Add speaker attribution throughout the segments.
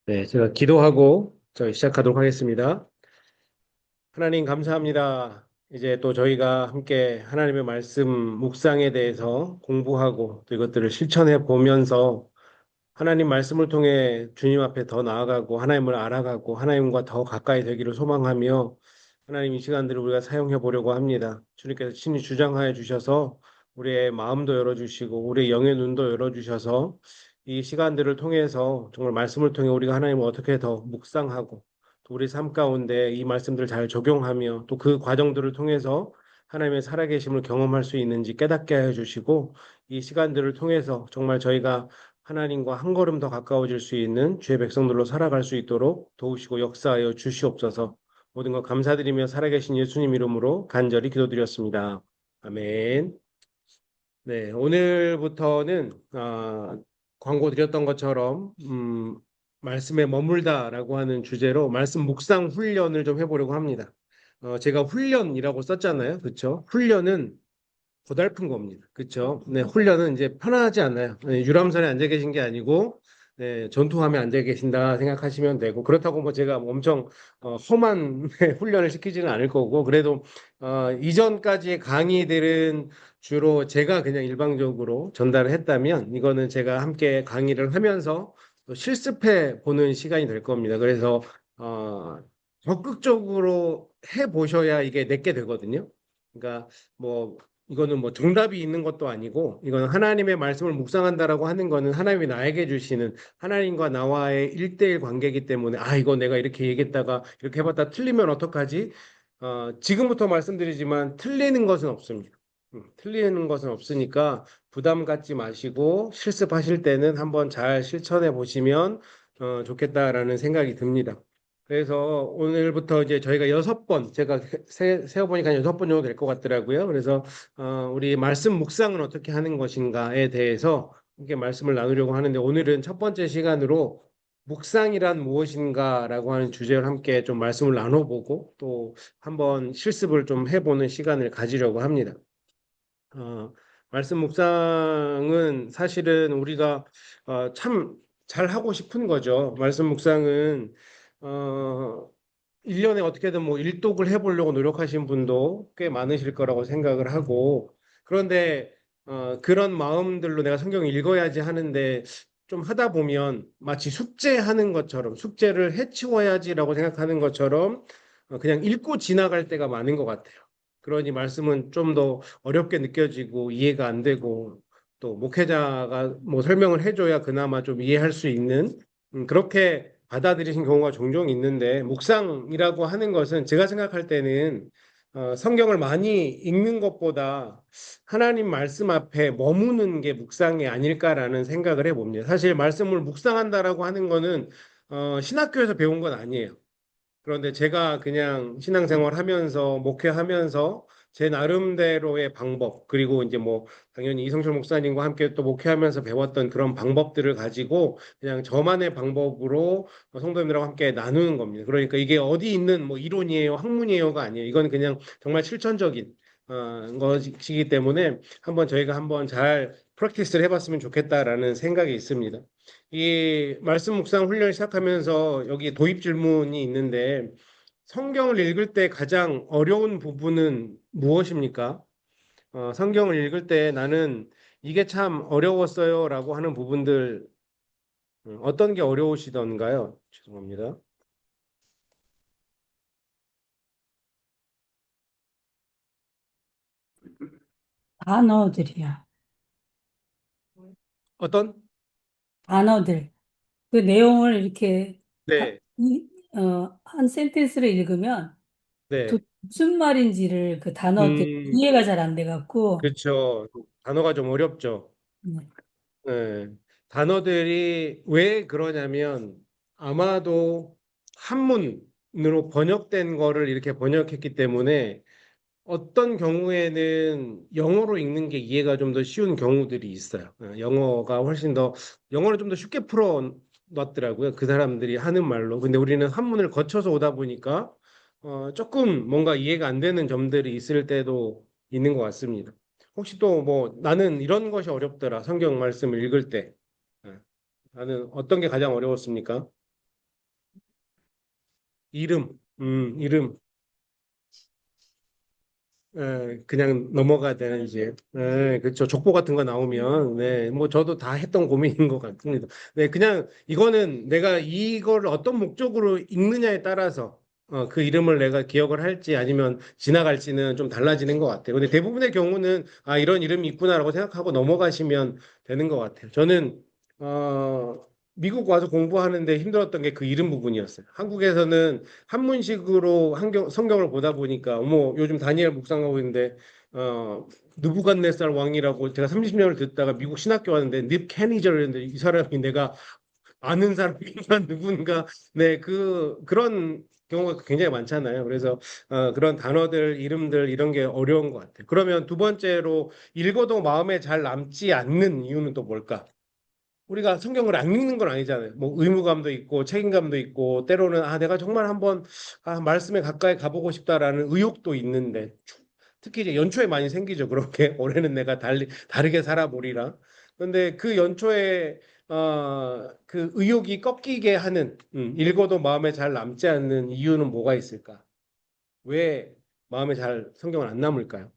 Speaker 1: 네, 제가 기도하고 저희 시작하도록 하겠습니다. 하나님 감사합니다. 이제 또 저희가 함께 하나님의 말씀 묵상에 대해서 공부하고 또 이것들을 실천해 보면서 하나님 말씀을 통해 주님 앞에 더 나아가고 하나님을 알아가고 하나님과 더 가까이 되기를 소망하며 하나님 이 시간들을 우리가 사용해 보려고 합니다. 주님께서 친히 주장하여 주셔서 우리의 마음도 열어주시고 우리의 영의 눈도 열어주셔서 이 시간들을 통해서 정말 말씀을 통해 우리가 하나님을 어떻게 더 묵상하고 또 우리 삶 가운데 이 말씀들을 잘 적용하며 또 그 과정들을 통해서 하나님의 살아계심을 경험할 수 있는지 깨닫게 해 주시고 이 시간들을 통해서 정말 저희가 하나님과 한 걸음 더 가까워질 수 있는 주의 백성들로 살아갈 수 있도록 도우시고 역사하여 주시옵소서. 모든 것 감사드리며 살아계신 예수님 이름으로 간절히 기도드렸습니다. 아멘. 네, 오늘부터는 광고 드렸던 것처럼 말씀에 머물다라고 하는 주제로 말씀 묵상 훈련을 좀 해보려고 합니다. 제가 훈련이라고 썼잖아요, 그렇죠? 훈련은 고달픈 겁니다. 그렇죠? 네, 훈련은 이제 편하지 않아요. 네, 유람선에 앉아 계신 게 아니고 네, 전투함에 앉아 계신다 생각하시면 되고 그렇다고 뭐 제가 뭐 엄청 험한 훈련을 시키지는 않을 거고 그래도 이전까지의 강의들은 주로 제가 그냥 일방적으로 전달을 했다면 이거는 제가 함께 강의를 하면서 또 실습해 보는 시간이 될 겁니다. 그래서 어, 적극적으로 해 보셔야 이게 내게 되거든요. 그러니까 뭐 이거는 뭐 정답이 있는 것도 아니고 이거는 하나님의 말씀을 묵상한다라고 하는 거는 하나님이 나에게 주시는 하나님과 나와의 일대일 관계이기 때문에 이거 내가 이렇게 얘기했다가 이렇게 해봤다 틀리면 어떡하지? 지금부터 말씀드리지만 틀리는 것은 없습니다. 틀리는 것은 없으니까 부담 갖지 마시고 실습하실 때는 한번 잘 실천해 보시면 좋겠다라는 생각이 듭니다. 그래서 오늘부터 이제 저희가 6번, 제가 세어보니까 6번 정도 될 것 같더라고요. 그래서 우리 말씀 묵상은 어떻게 하는 것인가에 대해서 함께 말씀을 나누려고 하는데 오늘은 첫 번째 시간으로 묵상이란 무엇인가라고 하는 주제를 함께 좀 말씀을 나눠보고 또 한번 실습을 좀 해보는 시간을 가지려고 합니다. 어, 말씀 묵상은 사실은 우리가 참 잘하고 싶은 거죠. 말씀 묵상은 어, 1년에 어떻게든 뭐 일독을 해보려고 노력하신 분도 꽤 많으실 거라고 생각을 하고 그런데 그런 마음들로 내가 성경을 읽어야지 하는데 좀 하다 보면 마치 숙제하는 것처럼 숙제를 해치워야지라고 생각하는 것처럼 그냥 읽고 지나갈 때가 많은 것 같아요. 그러니 말씀은 좀 더 어렵게 느껴지고 이해가 안 되고 또 목회자가 뭐 설명을 해줘야 그나마 좀 이해할 수 있는 그렇게 받아들이신 경우가 종종 있는데 묵상이라고 하는 것은 제가 생각할 때는 성경을 많이 읽는 것보다 하나님 말씀 앞에 머무는 게 묵상이 아닐까라는 생각을 해봅니다. 사실 말씀을 묵상한다라고 하는 거는 신학교에서 배운 건 아니에요. 그런데 제가 그냥 신앙생활 하면서 목회하면서 제 나름대로의 방법 그리고 이제 뭐 당연히 이성철 목사님과 함께 또 목회하면서 배웠던 그런 방법들을 가지고 그냥 저만의 방법으로 성도님들하고 함께 나누는 겁니다. 그러니까 이게 어디 있는 뭐 이론이에요, 학문이에요가 아니에요. 이건 그냥 정말 실천적인 것이기 때문에 한번 저희가 한번 잘 프랙티스를 해봤으면 좋겠다라는 생각이 있습니다. 이 말씀 묵상 훈련 시작하면서 여기 도입 질문이 있는데 성경을 읽을 때 가장 어려운 부분은 무엇입니까? 성경을 읽을 때 나는 이게 참 어려웠어요라고 하는 부분들 어떤 게 어려우시던가요? 죄송합니다.
Speaker 2: 단어들이야.
Speaker 1: 어떤?
Speaker 2: 단어들. 그 내용을 이렇게
Speaker 1: 네,
Speaker 2: 한 센텐스를 읽으면
Speaker 1: 네.
Speaker 2: 무슨 말인지를 그 단어들
Speaker 1: 음,
Speaker 2: 이해가 잘 안 돼 갖고
Speaker 1: 그렇죠. 단어가 좀 어렵죠.
Speaker 2: 음,
Speaker 1: 네. 단어들이 왜 그러냐면 아마도 한문으로 번역된 거를 이렇게 번역했기 때문에 어떤 경우에는 영어로 읽는 게 이해가 좀 더 쉬운 경우들이 있어요. 영어가 훨씬 더 영어를 좀 더 쉽게 풀어 놨더라고요. 그 사람들이 하는 말로. 근데 우리는 한문을 거쳐서 오다 보니까 조금 뭔가 이해가 안 되는 점들이 있을 때도 있는 것 같습니다. 혹시 또 뭐 나는 이런 것이 어렵더라. 성경 말씀을 읽을 때. 나는 어떤 게 가장 어려웠습니까? 이름, 이름. 그냥 넘어가야 되는지. 그렇죠. 족보 같은 거 나오면, 네, 뭐 저도 다 했던 고민인 것 같습니다. 네, 그냥 이거는 내가 이걸 어떤 목적으로 읽느냐에 따라서 그 이름을 내가 기억을 할지 아니면 지나갈지는 좀 달라지는 것 같아요. 근데 대부분의 경우는 아, 이런 이름이 있구나라고 생각하고 넘어가시면 되는 것 같아요. 저는 어, 미국 와서 공부하는데 힘들었던 게 그 이름 부분이었어요. 한국에서는 한문식으로 성경을 보다 보니까 어머 요즘 다니엘 묵상하고 있는데 느부갓네살 왕이라고 제가 30년을 듣다가 미국 신학교 왔는데 닙캐니저였는데 이 사람이 내가 아는 사람인가 누군가 네 그런 경우가 굉장히 많잖아요. 그래서 그런 단어들 이름들 이런 게 어려운 것 같아요. 그러면 두 번째로 읽어도 마음에 잘 남지 않는 이유는 또 뭘까? 우리가 성경을 안 읽는 건 아니잖아요. 뭐 의무감도 있고 책임감도 있고 때로는 아 내가 정말 한번 말씀에 가까이 가보고 싶다라는 의욕도 있는데 특히 이제 연초에 많이 생기죠. 그렇게 올해는 내가 다르게 살아보리라. 그런데 그 연초에 그 의욕이 꺾이게 하는 읽어도 마음에 잘 남지 않는 이유는 뭐가 있을까? 왜 마음에 잘 성경을 안 남을까요?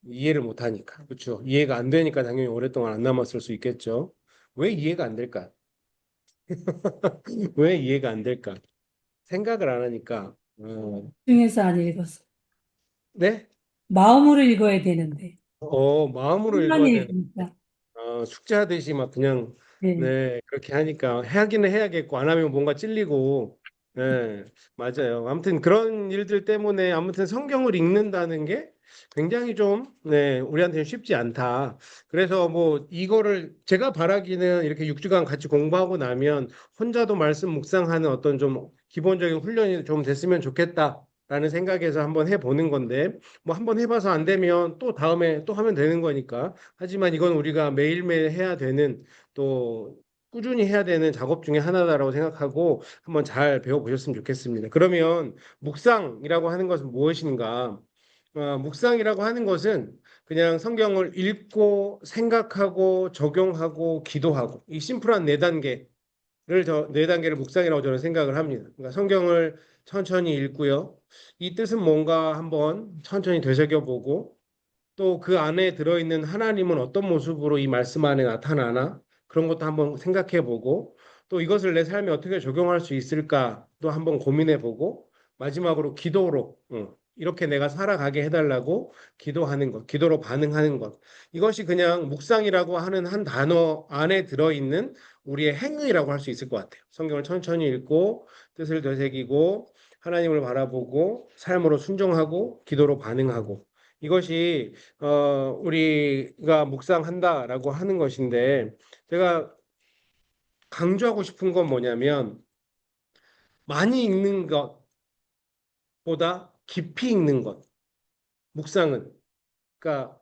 Speaker 1: 이해를 못 하니까. 그렇죠. 이해가 안 되니까 당연히 오랫동안 안 남았을 수 있겠죠. 왜 이해가 안 될까? 왜 이해가 안 될까? 생각을 안 하니까.
Speaker 2: 중에서 안 읽었어.
Speaker 1: 네?
Speaker 2: 마음으로 읽어야 되는데.
Speaker 1: 마음으로
Speaker 2: 혼만
Speaker 1: 읽어야 되는.
Speaker 2: 읽으니까.
Speaker 1: 숙제하듯이 막 그냥,
Speaker 2: 네.
Speaker 1: 네, 그렇게 하니까 하기는 해야겠고, 안 하면 뭔가 찔리고, 네, 맞아요. 아무튼 그런 일들 때문에 아무튼 성경을 읽는다는 게 굉장히 좀, 네, 우리한테는 쉽지 않다. 그래서 뭐 이거를 제가 바라기는 이렇게 6주간 같이 공부하고 나면 혼자도 말씀 묵상하는 어떤 좀 기본적인 훈련이 좀 됐으면 좋겠다. 라는 생각에서 한번 해보는 건데, 뭐 한번 해봐서 안 되면 또 다음에 또 하면 되는 거니까. 하지만 이건 우리가 매일매일 해야 되는 또 꾸준히 해야 되는 작업 중에 하나다라고 생각하고 한번 잘 배워보셨으면 좋겠습니다. 그러면 묵상이라고 하는 것은 무엇인가? 묵상이라고 하는 것은 그냥 성경을 읽고 생각하고 적용하고 기도하고 이 심플한 네 단계를 묵상이라고 저는 생각을 합니다. 그러니까 성경을 천천히 읽고요. 이 뜻은 뭔가 한번 천천히 되새겨보고 또 그 안에 들어있는 하나님은 어떤 모습으로 이 말씀 안에 나타나나 그런 것도 한번 생각해 보고 또 이것을 내 삶에 어떻게 적용할 수 있을까도 한번 고민해 보고 마지막으로 기도로 이렇게 내가 살아가게 해달라고 기도하는 것, 기도로 반응하는 것. 이것이 그냥 묵상이라고 하는 한 단어 안에 들어있는 우리의 행위라고 할 수 있을 것 같아요. 성경을 천천히 읽고 뜻을 되새기고 하나님을 바라보고 삶으로 순종하고 기도로 반응하고 이것이 우리가 묵상한다라고 하는 것인데, 제가 강조하고 싶은 건 뭐냐면, 많이 읽는 것보다 깊이 읽는 것, 묵상은. 그러니까,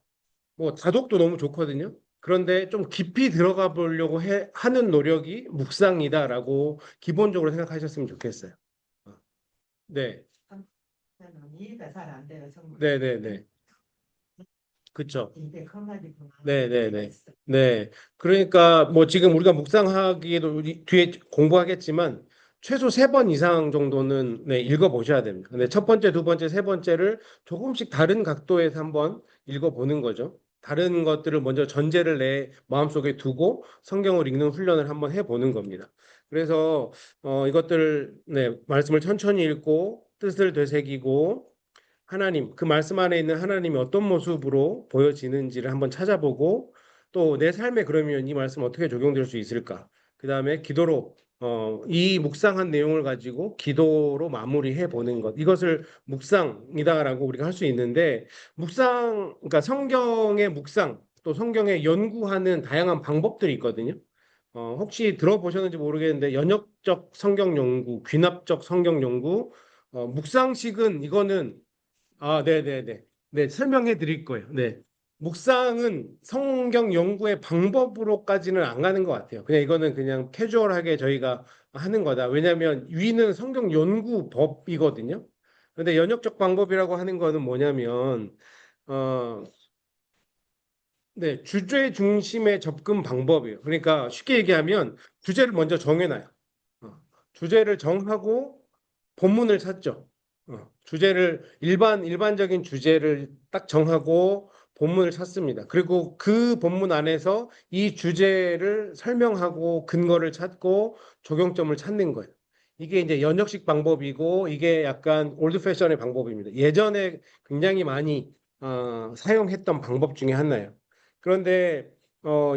Speaker 1: 뭐, 자독도 너무 좋거든요. 그런데 좀 깊이 들어가 보려고 하는 노력이 묵상이다라고 기본적으로 생각하셨으면 좋겠어요. 어, 네,
Speaker 3: 저는 이해가 잘 안 돼요, 정말.
Speaker 1: 네네네. 그쵸.
Speaker 3: 이게 컴가지구나.
Speaker 1: 네네네. 네. 그러니까 뭐 지금 우리가 묵상하기에도 우리 뒤에 공부하겠지만 최소 3번 이상 정도는 네, 읽어보셔야 됩니다. 근데 첫 번째, 두 번째, 세 번째를 조금씩 다른 각도에서 한번 읽어보는 거죠. 다른 것들을 먼저 전제를 내 마음속에 두고 성경을 읽는 훈련을 한번 해보는 겁니다. 그래서 이것들 네, 말씀을 천천히 읽고 뜻을 되새기고 하나님, 그 말씀 안에 있는 하나님이 어떤 모습으로 보여지는지를 한번 찾아보고 또 내 삶에 그러면 이 말씀 어떻게 적용될 수 있을까? 그 다음에 기도로 이 묵상한 내용을 가지고 기도로 마무리해 보는 것. 이것을 묵상이다라고 우리가 할 수 있는데 그러니까 성경의 묵상 또 성경에 연구하는 다양한 방법들이 있거든요. 혹시 들어보셨는지 모르겠는데 연역적 성경 연구, 귀납적 성경 연구, 묵상식은 이거는 네네네. 네, 설명해 드릴 거예요. 네. 묵상은 성경 연구의 방법으로까지는 안 가는 것 같아요. 그냥 이거는 그냥 캐주얼하게 저희가 하는 거다. 왜냐하면 위는 성경 연구법이거든요. 근데 연역적 방법이라고 하는 거는 뭐냐면, 어, 네, 주제 중심의 접근 방법이에요. 그러니까 쉽게 얘기하면 주제를 먼저 정해놔요. 주제를 정하고 본문을 찾죠. 주제를 일반적인 주제를 딱 정하고 본문을 찾습니다. 그리고 그 본문 안에서 이 주제를 설명하고 근거를 찾고 적용점을 찾는 거예요. 이게 이제 연역식 방법이고 이게 약간 올드 패션의 방법입니다. 예전에 굉장히 많이 사용했던 방법 중에 하나예요. 그런데 어,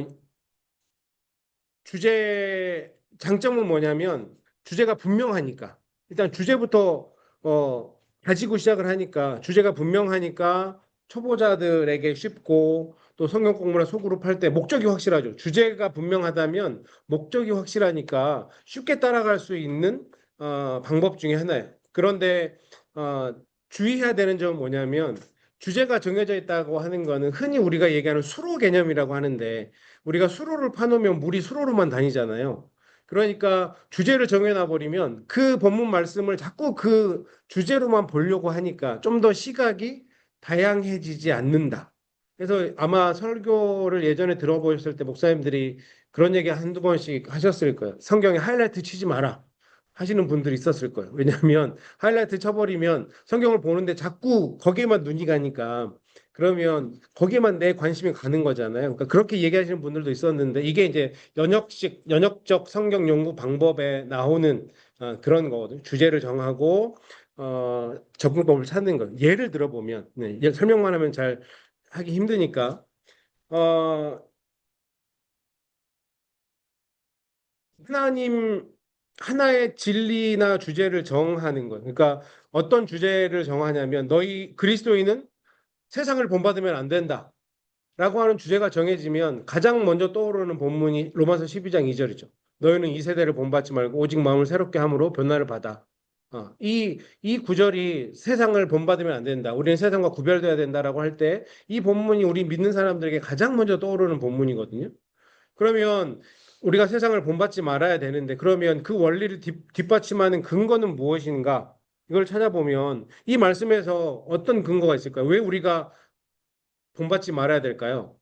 Speaker 1: 주제 장점은 뭐냐면 주제가 분명하니까 일단 주제부터 가지고 시작을 하니까 주제가 분명하니까 초보자들에게 쉽고 또 성경 공부나 소그룹 할 때 목적이 확실하죠. 주제가 분명하다면 목적이 확실하니까 쉽게 따라갈 수 있는 방법 중에 하나예요. 그런데 어, 주의해야 되는 점은 뭐냐면 주제가 정해져 있다고 하는 거는 흔히 우리가 얘기하는 수로 개념이라고 하는데 우리가 수로를 파놓으면 물이 수로로만 다니잖아요. 그러니까 주제를 정해놔 버리면 그 본문 말씀을 자꾸 그 주제로만 보려고 하니까 좀 더 시각이 다양해지지 않는다. 그래서 아마 설교를 예전에 들어보셨을 때 목사님들이 그런 얘기 한두 번씩 하셨을 거예요. 성경에 하이라이트 치지 마라 하시는 분들이 있었을 거예요. 왜냐하면 하이라이트 쳐버리면 성경을 보는데 자꾸 거기에만 눈이 가니까 그러면 거기에만 내 관심이 가는 거잖아요. 그러니까 그렇게 얘기하시는 분들도 있었는데 이게 이제 연역적 성경 연구 방법에 나오는 그런 거거든요. 주제를 정하고 접근법을 찾는 거. 예를 들어보면 설명만 하면 잘 하기 힘드니까 어, 하나님 하나의 진리나 주제를 정하는 것. 그러니까 어떤 주제를 정하냐면 너희 그리스도인은 세상을 본받으면 안 된다. 라고 하는 주제가 정해지면 가장 먼저 떠오르는 본문이 로마서 12장 2절이죠. 너희는 이 세대를 본받지 말고 오직 마음을 새롭게 함으로 변화를 받아. 이 구절이 세상을 본받으면 안 된다. 우리는 세상과 구별돼야 된다라고 할 때 이 본문이 우리 믿는 사람들에게 가장 먼저 떠오르는 본문이거든요. 그러면 우리가 세상을 본받지 말아야 되는데 그러면 그 원리를 뒷받침하는 근거는 무엇인가? 이걸 찾아보면 이 말씀에서 어떤 근거가 있을까요? 왜 우리가 본받지 말아야 될까요?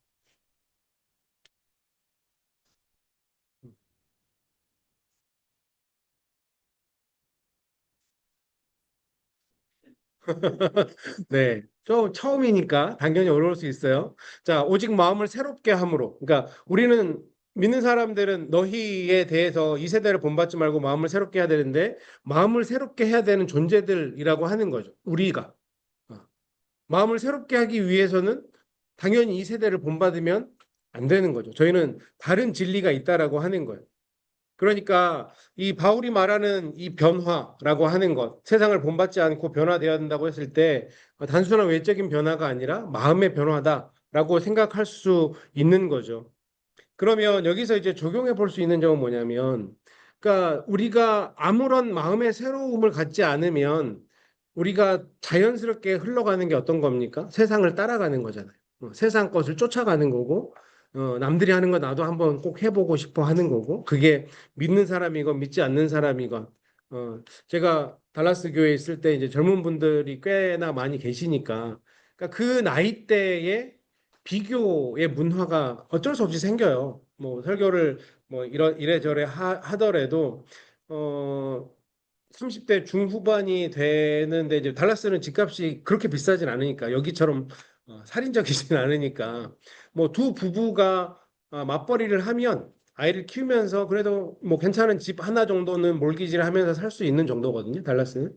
Speaker 1: 네. 좀 처음이니까 당연히 어려울 수 있어요. 자, 오직 마음을 새롭게 함으로. 그러니까 우리는 믿는 사람들은 너희에 대해서 이 세대를 본받지 말고 마음을 새롭게 해야 되는데 마음을 새롭게 해야 되는 존재들이라고 하는 거죠. 우리가. 어. 마음을 새롭게 하기 위해서는 당연히 이 세대를 본받으면 안 되는 거죠. 저희는 다른 진리가 있다라고 하는 거예요. 그러니까 이 바울이 말하는 이 변화라고 하는 것, 세상을 본받지 않고 변화되어야 한다고 했을 때 단순한 외적인 변화가 아니라 마음의 변화다라고 생각할 수 있는 거죠. 그러면 여기서 이제 적용해 볼 수 있는 점은 뭐냐면, 그러니까 우리가 아무런 마음의 새로움을 갖지 않으면 우리가 자연스럽게 흘러가는 게 어떤 겁니까? 세상을 따라가는 거잖아요. 세상 것을 쫓아가는 거고, 남들이 하는 거 나도 한번 꼭 해보고 싶어 하는 거고, 그게 믿는 사람이건 믿지 않는 사람이건, 제가 달라스 교회에 있을 때 이제 젊은 분들이 꽤나 많이 계시니까, 그러니까 그 나이대에 비교의 문화가 어쩔 수 없이 생겨요. 뭐 설교를 뭐 이래저래 하더라도 어 30대 중후반이 되는데 이제 달라스는 집값이 그렇게 비싸진 않으니까 여기처럼 살인적이진 않으니까 뭐 두 부부가 맞벌이를 하면 아이를 키우면서 그래도 뭐 괜찮은 집 하나 정도는 몰기지를 하면서 살 수 있는 정도거든요. 달라스는.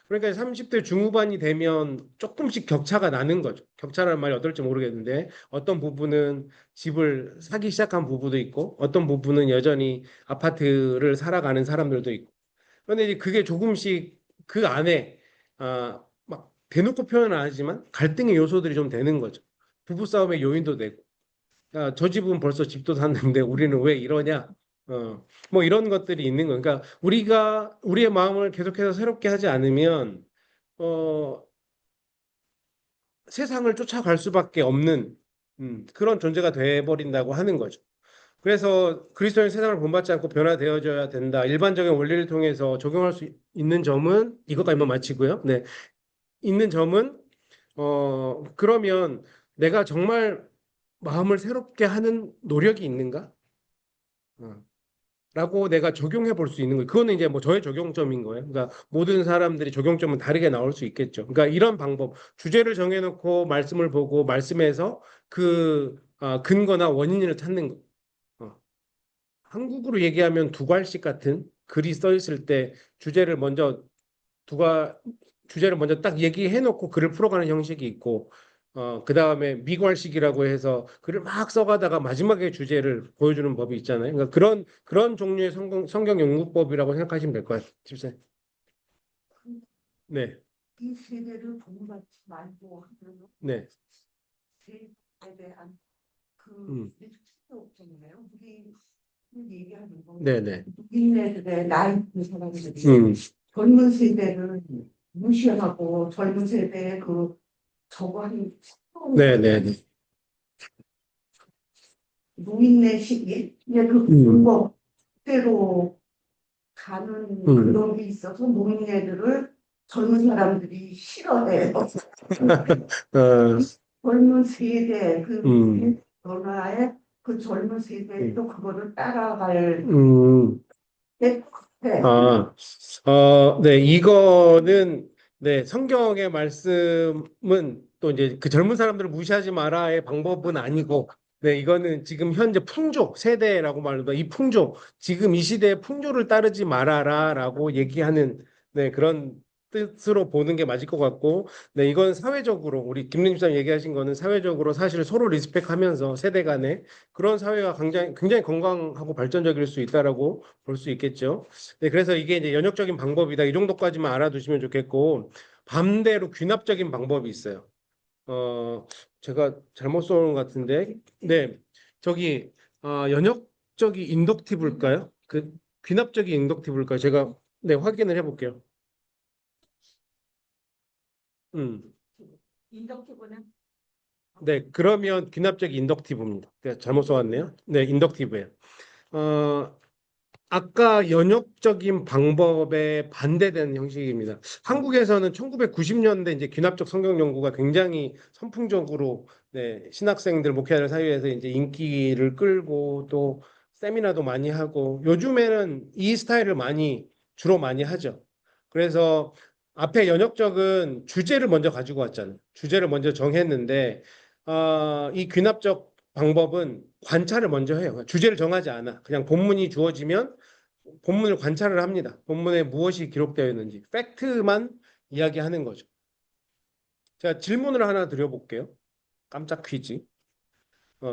Speaker 1: 그러니까 30대 중후반이 되면 조금씩 격차가 나는 거죠. 격차라는 말이 어떨지 모르겠는데 어떤 부부는 집을 사기 시작한 부부도 있고 어떤 부부는 여전히 아파트를 살아가는 사람들도 있고. 그런데 이제 그게 조금씩 그 안에 막 대놓고 표현은 안 하지만 갈등의 요소들이 좀 되는 거죠. 부부싸움의 요인도 되고. 야, 저 집은 벌써 집도 샀는데 우리는 왜 이러냐? 뭐 이런 것들이 있는 거예요. 그러니까 우리가 우리의 마음을 계속해서 새롭게 하지 않으면 어, 세상을 쫓아갈 수밖에 없는 그런 존재가 돼버린다고 하는 거죠. 그래서 그리스도인 세상을 본받지 않고 변화되어져야 된다. 일반적인 원리를 통해서 적용할 수 있는 점은 이것까지만 마치고요. 네, 있는 점은 그러면 내가 정말 마음을 새롭게 하는 노력이 있는가? 어. 라고 내가 적용해 볼 수 있는 거예요. 그거는 이제 뭐 저의 적용점인 거예요. 그러니까 모든 사람들이 적용점은 다르게 나올 수 있겠죠. 그러니까 이런 방법, 주제를 정해놓고 말씀을 보고 말씀에서 그 근거나 원인을 찾는 거. 어. 한국으로 얘기하면 두괄식 같은 글이 써 있을 때 주제를 먼저 두가 주제를 먼저 딱 얘기해 놓고 글을 풀어가는 형식이 있고 그다음에 미괄식이라고 해서 글을 막 써가다가 마지막에 주제를 보여주는 법이 있잖아요. 그러니까 그런 종류의 성경 연구법이라고 생각하시면 될 것 같아요. 집사님. 네,
Speaker 3: 이 세대를 본받지 말고 하는
Speaker 1: 네,
Speaker 3: 세대에 대한 그
Speaker 1: 음,
Speaker 3: 없잖아요. 우리 얘기하는 거.
Speaker 1: 네, 네,
Speaker 3: 국민들의 나이 든 사람들이
Speaker 1: 음,
Speaker 3: 젊은 세대를 무시하고 젊은 세대의 그 저거 하는
Speaker 1: 네, 네, 네,
Speaker 3: 노인네 시기 그 그대로 가는 그런 게 있어서 노인네들을 젊은 사람들이 싫어해요.
Speaker 1: 어,
Speaker 3: 젊은 세대 그
Speaker 1: 음,
Speaker 3: 변화에 그 젊은 세대도 그거를 따라갈
Speaker 1: 음.
Speaker 3: 때 같아.
Speaker 1: 네, 이거는, 네, 성경의 말씀은 또 이제 그 젊은 사람들을 무시하지 마라의 방법은 아니고, 네, 이거는 지금 현재 풍조, 세대라고 말하는 이 풍조, 지금 이 시대의 풍조를 따르지 말아라라고 얘기하는, 네, 그런 뜻으로 보는 게 맞을 것 같고, 네, 이건 사회적으로, 우리 김林집사님 얘기하신 거는 사회적으로 사실 서로 리스펙하면서 세대 간에 그런 사회가 굉장히 건강하고 발전적일 수 있다라고 볼 수 있겠죠. 네, 그래서 이게 이제 연역적인 방법이다. 이 정도까지만 알아두시면 좋겠고, 반대로 귀납적인 방법이 있어요. 어, 제가 잘못 써놓은 것 같은데, 네, 저기, 연역적이 인덕티브일까요? 그 귀납적이 인덕티브일까요? 제가, 네, 확인을 해볼게요. 음,
Speaker 3: 인덕티브는
Speaker 1: 네, 그러면 귀납적이 인덕티브입니다. 네, 잘못 써왔네요. 네, 인덕티브예요. 어, 아까 연역적인 방법에 반대되는 형식입니다. 한국에서는 1990년대 이제 귀납적 성경 연구가 굉장히 선풍적으로 네, 신학생들 목회자들 사이에서 이제 인기를 끌고 또 세미나도 많이 하고 요즘에는 이 스타일을 주로 많이 하죠. 그래서 앞에 연역적은 주제를 먼저 가지고 왔잖아요. 주제를 먼저 정했는데 이 귀납적 방법은 관찰을 먼저 해요. 주제를 정하지 않아. 그냥 본문이 주어지면 본문을 관찰을 합니다. 본문에 무엇이 기록되어 있는지 팩트만 이야기하는 거죠. 제가 질문을 하나 드려볼게요. 깜짝 퀴즈.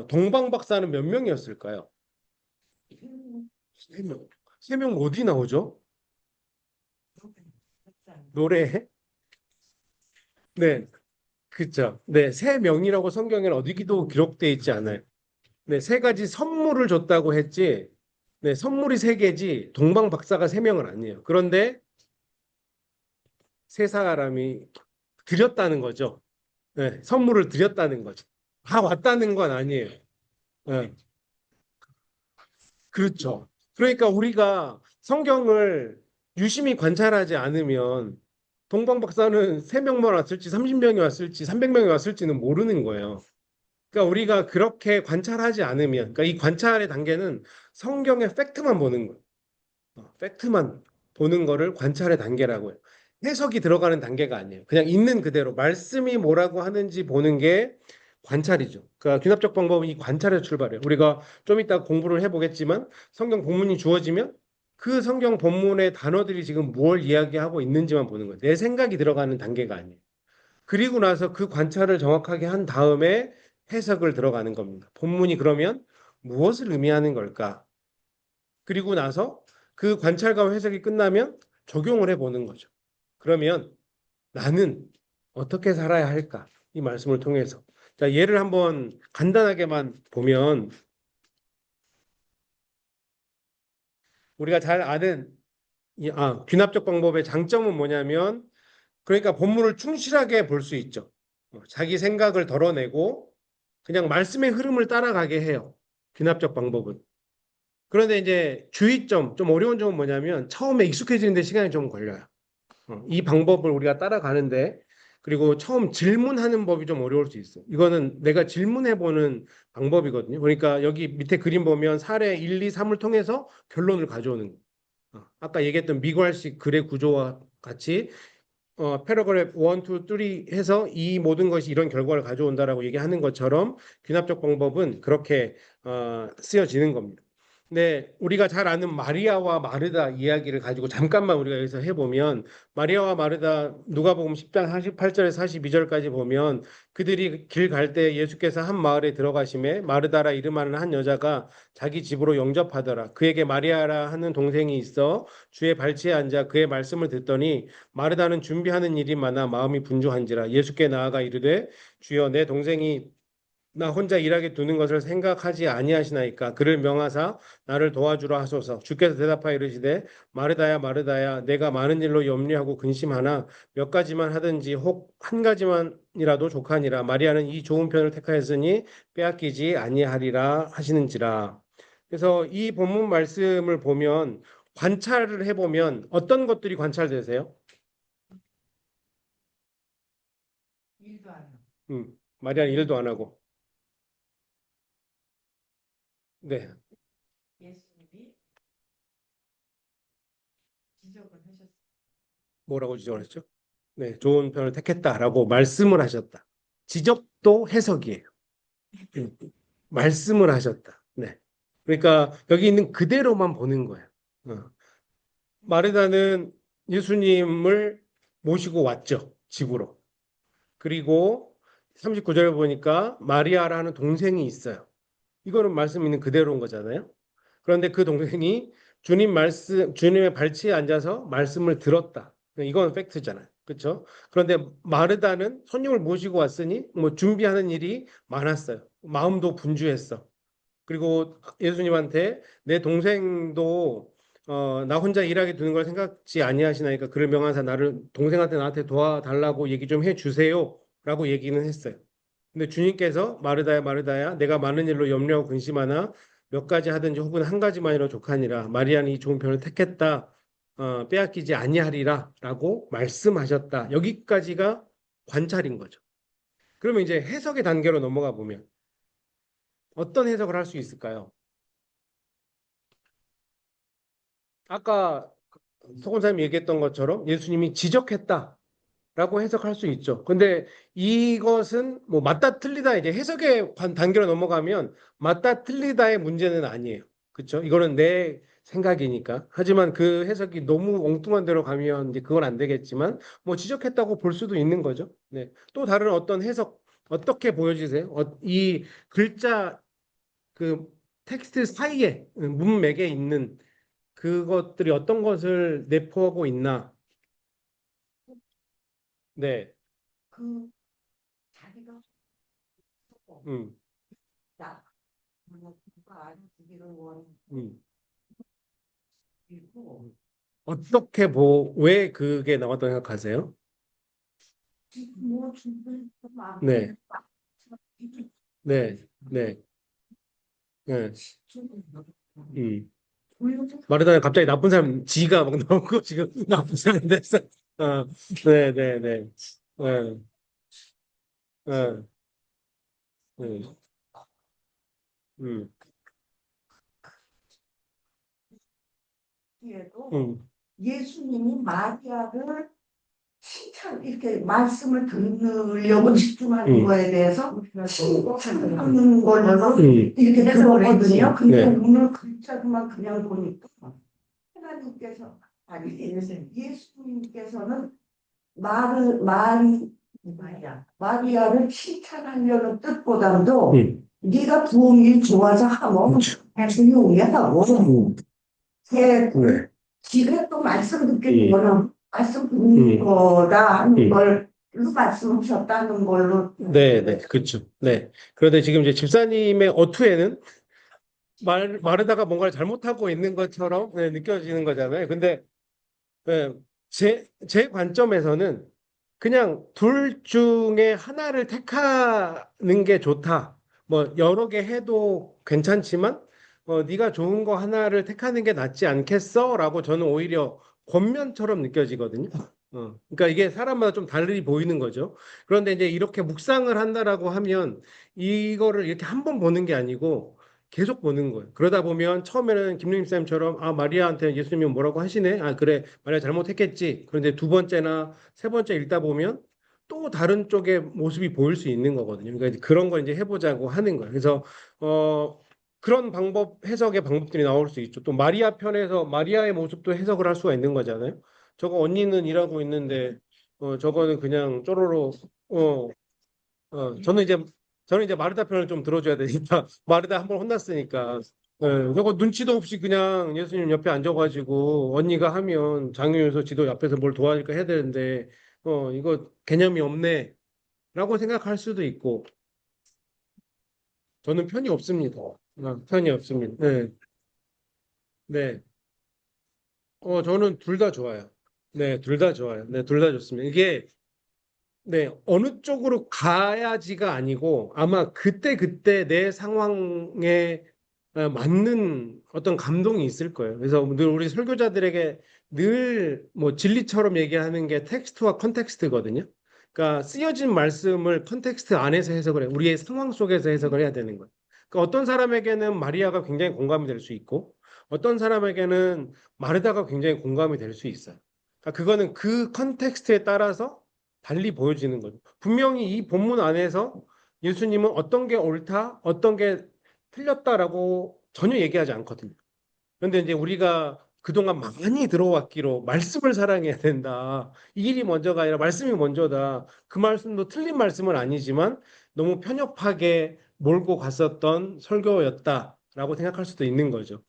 Speaker 1: 동방 박사는 몇 명이었을까요? 세 명. 세 명 어디 나오죠? 노래에? 네, 그렇죠. 네, 세 명이라고 성경에는 어디도 기록되어 있지 않아요. 네, 세 가지 선물을 줬다고 했지. 네, 선물이 세 개지 동방 박사가 세 명은 아니에요. 그런데 세 사람이 드렸다는 거죠. 네, 선물을 드렸다는 거죠. 다 왔다는 건 아니에요. 네, 그렇죠. 그러니까 우리가 성경을 유심히 관찰하지 않으면 동방 박사는 3명만 왔을지 30명이 왔을지 300명이 왔을지는 모르는 거예요. 그러니까 우리가 그렇게 관찰하지 않으면 그러니까 이 관찰의 단계는 성경의 팩트만 보는 거예요. 팩트만 보는 거를 관찰의 단계라고 해요. 해석이 들어가는 단계가 아니에요. 그냥 있는 그대로 말씀이 뭐라고 하는지 보는 게 관찰이죠. 그러니까 귀납적 방법은 이 관찰에서 출발해요. 우리가 좀 이따 공부를 해보겠지만 성경 본문이 주어지면 그 성경 본문의 단어들이 지금 뭘 이야기하고 있는지만 보는 거예요. 내 생각이 들어가는 단계가 아니에요. 그리고 나서 그 관찰을 정확하게 한 다음에 해석을 들어가는 겁니다. 본문이 그러면 무엇을 의미하는 걸까? 그리고 나서 그 관찰과 해석이 끝나면 적용을 해보는 거죠. 그러면 나는 어떻게 살아야 할까? 이 말씀을 통해서. 자, 예를 한번 간단하게만 보면 우리가 잘 아는 귀납적 방법의 장점은 뭐냐면 그러니까 본문을 충실하게 볼 수 있죠. 자기 생각을 덜어내고 그냥 말씀의 흐름을 따라가게 해요. 귀납적 방법은. 그런데 이제 주의점, 좀 어려운 점은 뭐냐면 처음에 익숙해지는데 시간이 좀 걸려요. 이 방법을 우리가 따라가는데 그리고 처음 질문하는 법이 좀 어려울 수 있어. 이거는 내가 질문해보는 방법이거든요. 그러니까 여기 밑에 그림 보면 사례 1, 2, 3을 통해서 결론을 가져오는 거예요. 아까 얘기했던 미괄식 글의 구조와 같이 패러그래프 1, 2, 3 해서 이 모든 것이 이런 결과를 가져온다라고 얘기하는 것처럼 귀납적 방법은 그렇게 쓰여지는 겁니다. 근데 우리가 잘 아는 마리아와 마르다 이야기를 가지고 잠깐만 우리가 여기서 해보면 마리아와 마르다 누가복음 10장 48절에서 42절까지 보면 그들이 길 갈 때 예수께서 한 마을에 들어가심에 마르다라 이름하는 한 여자가 자기 집으로 영접하더라. 그에게 마리아라 하는 동생이 있어 주의 발치에 앉아 그의 말씀을 듣더니 마르다는 준비하는 일이 많아 마음이 분주한지라 예수께 나아가 이르되 주여 내 동생이 나 혼자 일하게 두는 것을 생각하지 아니하시나이까 그를 명하사 나를 도와주라 하소서. 주께서 대답하여 이르시되 마르다야 마르다야 내가 많은 일로 염려하고 근심하나 몇 가지만 하든지 혹 한 가지만이라도 족하니라. 마리아는 이 좋은 편을 택하였으니 빼앗기지 아니하리라 하시는지라. 그래서 이 본문 말씀을 보면 관찰을 해보면 어떤 것들이 관찰되세요?
Speaker 3: 일도 안 하고.
Speaker 1: 마리아는 일도 안 하고. 네.
Speaker 3: 예수님이 지적을 하셨어요.
Speaker 1: 뭐라고 지적을 했죠? 네, 좋은 편을 택했다라고 말씀을 하셨다. 지적도 해석이에요. 말씀을 하셨다. 네. 그러니까 여기 있는 그대로만 보는 거예요. 마르다는 예수님을 모시고 왔죠. 집으로. 그리고 39절에 보니까 마리아라는 동생이 있어요. 이거는 말씀 있는 그대로인 거잖아요. 그런데 그 동생이 주님의 발치에 앉아서 말씀을 들었다. 이건 팩트잖아요. 그렇죠? 그런데 마르다는 손님을 모시고 왔으니 뭐 준비하는 일이 많았어요. 마음도 분주했어. 그리고 예수님한테 내 동생도 나 혼자 일하게 두는 걸 생각지 아니하시나이까 그를 명하사 나를 동생한테 나한테 도와달라고 얘기 좀 해주세요라고 얘기는 했어요. 근데 주님께서 마르다야 마르다야 내가 많은 일로 염려하고 근심하나 몇 가지 하든지 혹은 한 가지만이라 족하니라. 마리아는 이 좋은 편을 택했다. 빼앗기지 아니하리라라고 말씀하셨다. 여기까지가 관찰인 거죠. 그러면 이제 해석의 단계로 넘어가 보면 어떤 해석을 할 수 있을까요? 아까 서건사님이 얘기했던 것처럼 예수님이 지적했다라고 해석할 수 있죠. 근데 이것은 뭐 맞다 틀리다 이제 해석의 단계로 넘어가면 맞다 틀리다의 문제는 아니에요. 그렇죠? 이거는 내 생각이니까. 하지만 그 해석이 너무 엉뚱한 데로 가면 이제 그건 안 되겠지만 뭐 지적했다고 볼 수도 있는 거죠. 네. 또 다른 어떤 해석 어떻게 보여지세요? 이 글자 그 텍스트 사이에 문맥에 있는 그것들이 어떤 것을 내포하고 있나? 네,
Speaker 3: 그 자기가 쓰고
Speaker 1: 음,
Speaker 3: 나 누가 알아주기를 원하고
Speaker 1: 음. 왜 그게 나왔다고 생각하세요?
Speaker 3: 뭐 준비를 마음
Speaker 1: 네, 네, 네, 네, 마르다는 갑자기 나쁜 사람, 지가 막 나오고 지금 나쁜 사람 됐어. 네, 네, 네, 네, 네, 네, 음,
Speaker 3: 뒤에도
Speaker 1: 음,
Speaker 3: 예수님이 마리아를 칭찬 이렇게 말씀을 들으려고 집중하는 거에 대해서 칭찬하는 걸로 이렇게 들었거든요. 근데
Speaker 1: 네.
Speaker 3: 오늘 글자만 그냥 보니까 하나님께서 아니 예수님께서는 마리아를 칭찬하려는 뜻보다도 네가 부엉이 좋아서 하면 조용히 하고 제
Speaker 1: 네.
Speaker 3: 지가 또 말씀 듣기는 거는 말씀 듣는 거다 하는 걸로 말씀하셨다는 걸로
Speaker 1: 네, 네, 그렇죠. 네. 그런데 지금 이제 집사님의 어투에는 마르다가 뭔가를 잘못하고 있는 것처럼 네, 느껴지는 거잖아요. 근데 네, 제 관점에서는 그냥 둘 중에 하나를 택하는 게 좋다. 뭐 여러 개 해도 괜찮지만 네가 좋은 거 하나를 택하는 게 낫지 않겠어? 라고 저는 오히려 권면처럼 느껴지거든요. 그러니까 이게 사람마다 좀 달리 보이는 거죠. 그런데 이제 이렇게 묵상을 한다라고 하면 이거를 이렇게 한 번 보는 게 아니고 계속 보는 거예요. 그러다 보면 처음에는 김영림 쌤처럼 아 마리아한테 예수님이 뭐라고 하시네. 아 그래 마리아 잘못했겠지. 그런데 두 번째나 세 번째 읽다 보면 또 다른 쪽의 모습이 보일 수 있는 거거든요. 그러니까 이제 그런 걸 이제 해보자고 하는 거예요. 그래서 그런 방법 해석의 방법들이 나올 수 있죠. 또 마리아 편에서 마리아의 모습도 해석을 할 수가 있는 거잖아요. 저거 언니는 일하고 있는데 저거는 그냥 쪼로로 어, 저는 이제 마르다 편을 좀 들어줘야 되니까 마르다 한 번 혼났으니까 저거 눈치도 없이 그냥 예수님 옆에 앉아가지고 언니가 하면 장유유서 지도 옆에서 뭘 도와줄까 해야 되는데 이거 개념이 없네라고 생각할 수도 있고 저는 편이 없습니다. 편이 없습니다. 네, 네. 저는 둘 다 좋아요. 네, 둘 다 좋아요. 네, 둘 다 좋습니다. 이게 네, 어느 쪽으로 가야지가 아니고 아마 그때그때 내 상황에 맞는 어떤 감동이 있을 거예요. 그래서 늘 우리 설교자들에게 늘 뭐 진리처럼 얘기하는 게 텍스트와 컨텍스트거든요. 그러니까 쓰여진 말씀을 컨텍스트 안에서 해석을 해. 우리의 상황 속에서 해석을 해야 되는 거예요. 그러니까 어떤 사람에게는 마리아가 굉장히 공감이 될 수 있고 어떤 사람에게는 마르다가 굉장히 공감이 될 수 있어요. 그러니까 그거는 그 컨텍스트에 따라서 달리 보여지는 거죠. 분명히 이 본문 안에서 예수님은 어떤 게 옳다, 어떤 게 틀렸다라고 전혀 얘기하지 않거든요. 그런데 이제 우리가 그동안 많이 들어왔기로 말씀을 사랑해야 된다. 이 일이 먼저가 아니라 말씀이 먼저다. 그 말씀도 틀린 말씀은 아니지만 너무 편협하게 몰고 갔었던 설교였다라고 생각할 수도 있는 거죠.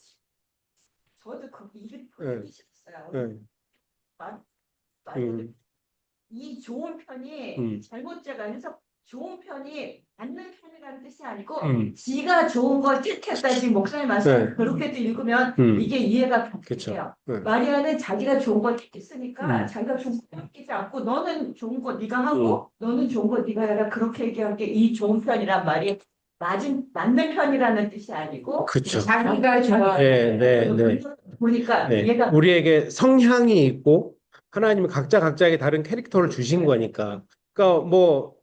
Speaker 3: 저도 그 일을
Speaker 1: 예,
Speaker 3: 보고 싶었어요.
Speaker 1: 예,
Speaker 3: 마-
Speaker 1: 음,
Speaker 3: 이 좋은 편이
Speaker 1: 음,
Speaker 3: 잘못자가 아니서 좋은 편이 맞는 편이라는 뜻이 아니고
Speaker 1: 음,
Speaker 3: 지가 좋은 걸 택했다. 지금 목사님 말씀
Speaker 1: 네,
Speaker 3: 그렇게도 읽으면
Speaker 1: 음,
Speaker 3: 이게 이해가
Speaker 1: 그렇죠.
Speaker 3: 돼요.
Speaker 1: 네,
Speaker 3: 마리아는 자기가 좋은 걸 택했으니까
Speaker 1: 음,
Speaker 3: 자기가 좋은 걸 뺏기지 않고 너는 좋은 거 네가
Speaker 1: 음,
Speaker 3: 하고 너는 좋은 거 네가 해라. 그렇게 얘기한 게 이 좋은 편이란 말이 맞는 편이라는 뜻이 아니고
Speaker 1: 그렇죠.
Speaker 3: 자기가
Speaker 1: 네, 네,
Speaker 3: 좋아하는
Speaker 1: 네.
Speaker 3: 보니까
Speaker 1: 네,
Speaker 3: 얘가
Speaker 1: 우리에게 성향이 있고 하나님은 각자 각자에게 다른 캐릭터를 주신 거니까. 그러니까 뭐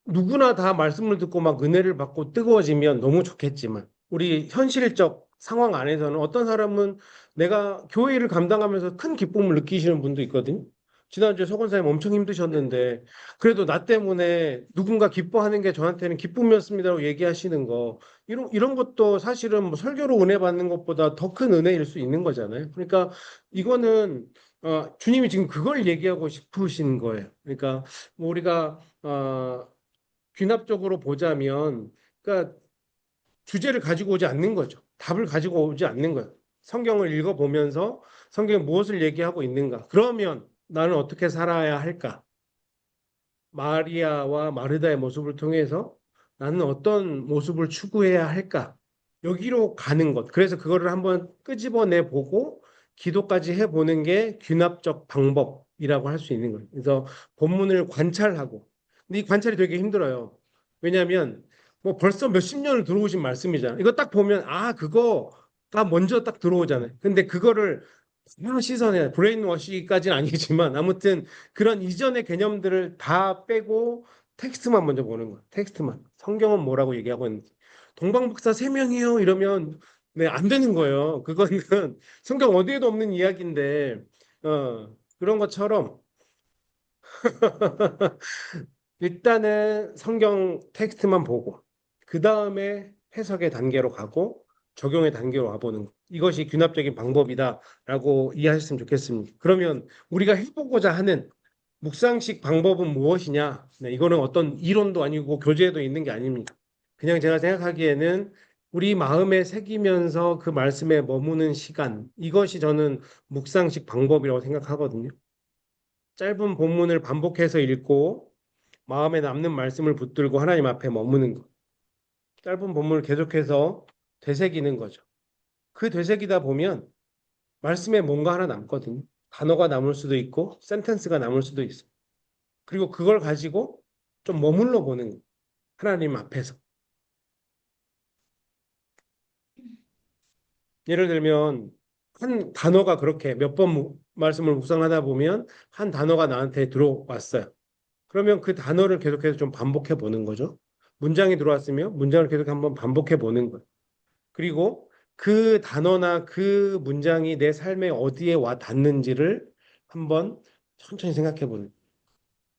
Speaker 1: 누구나 다 말씀을 듣고 막 은혜를 받고 뜨거워지면 너무 좋겠지만 우리 현실적 상황 안에서는 어떤 사람은 내가 교회 일을 감당하면서 큰 기쁨을 느끼시는 분도 있거든요. 지난주에 서건사님 엄청 힘드셨는데 그래도 나 때문에 누군가 기뻐하는 게 저한테는 기쁨이었습니다라고 얘기하시는 거 이런 것도 사실은 뭐 설교로 은혜 받는 것보다 더 큰 은혜일 수 있는 거잖아요. 그러니까 이거는 주님이 지금 그걸 얘기하고 싶으신 거예요. 그러니까 뭐 우리가 귀납적으로 보자면, 그러니까 주제를 가지고 오지 않는 거죠. 답을 가지고 오지 않는 거예요. 성경을 읽어보면서 성경이 무엇을 얘기하고 있는가? 그러면 나는 어떻게 살아야 할까? 마리아와 마르다의 모습을 통해서 나는 어떤 모습을 추구해야 할까? 여기로 가는 것. 그래서 그거를 한번 끄집어내 보고 기도까지 해보는 게 귀납적 방법이라고 할 수 있는 거예요. 그래서 본문을 관찰하고. 근데 이 관찰이 되게 힘들어요. 왜냐하면 뭐 벌써 몇십 년을 들어오신 말씀이잖아요. 이거 딱 보면 그거가 먼저 딱 들어오잖아요. 근데 그거를 다 씻어내 브레인워시까지는 아니지만 아무튼 그런 이전의 개념들을 다 빼고 텍스트만 먼저 보는 거예요. 텍스트만. 성경은 뭐라고 얘기하고 있는지. 동방박사 세 명이요 이러면 네, 안 되는 거예요. 그거는 성경 어디에도 없는 이야기인데 그런 것처럼 일단은 성경 텍스트만 보고 그 다음에 해석의 단계로 가고 적용의 단계로 와보는 것. 이것이 귀납적인 방법이다라고 이해하셨으면 좋겠습니다. 그러면 우리가 해보고자 하는 묵상식 방법은 무엇이냐? 네, 이거는 어떤 이론도 아니고 교재에도 있는 게 아닙니다. 그냥 제가 생각하기에는 우리 마음에 새기면서 그 말씀에 머무는 시간, 이것이 저는 묵상식 방법이라고 생각하거든요. 짧은 본문을 반복해서 읽고 마음에 남는 말씀을 붙들고 하나님 앞에 머무는 것. 짧은 본문을 계속해서 되새기는 거죠. 그 되새기다 보면 말씀에 뭔가 하나 남거든요. 단어가 남을 수도 있고 센텐스가 남을 수도 있어요. 그리고 그걸 가지고 좀 머물러 보는 거예요. 하나님 앞에서. 예를 들면 한 단어가 그렇게 몇 번 말씀을 묵상하다 보면 한 단어가 나한테 들어왔어요. 그러면 그 단어를 계속해서 좀 반복해 보는 거죠. 문장이 들어왔으면 문장을 계속 한번 반복해 보는 거예요. 그리고 그 단어나 그 문장이 내 삶에 어디에 와 닿는지를 한번 천천히 생각해 보는 거예요.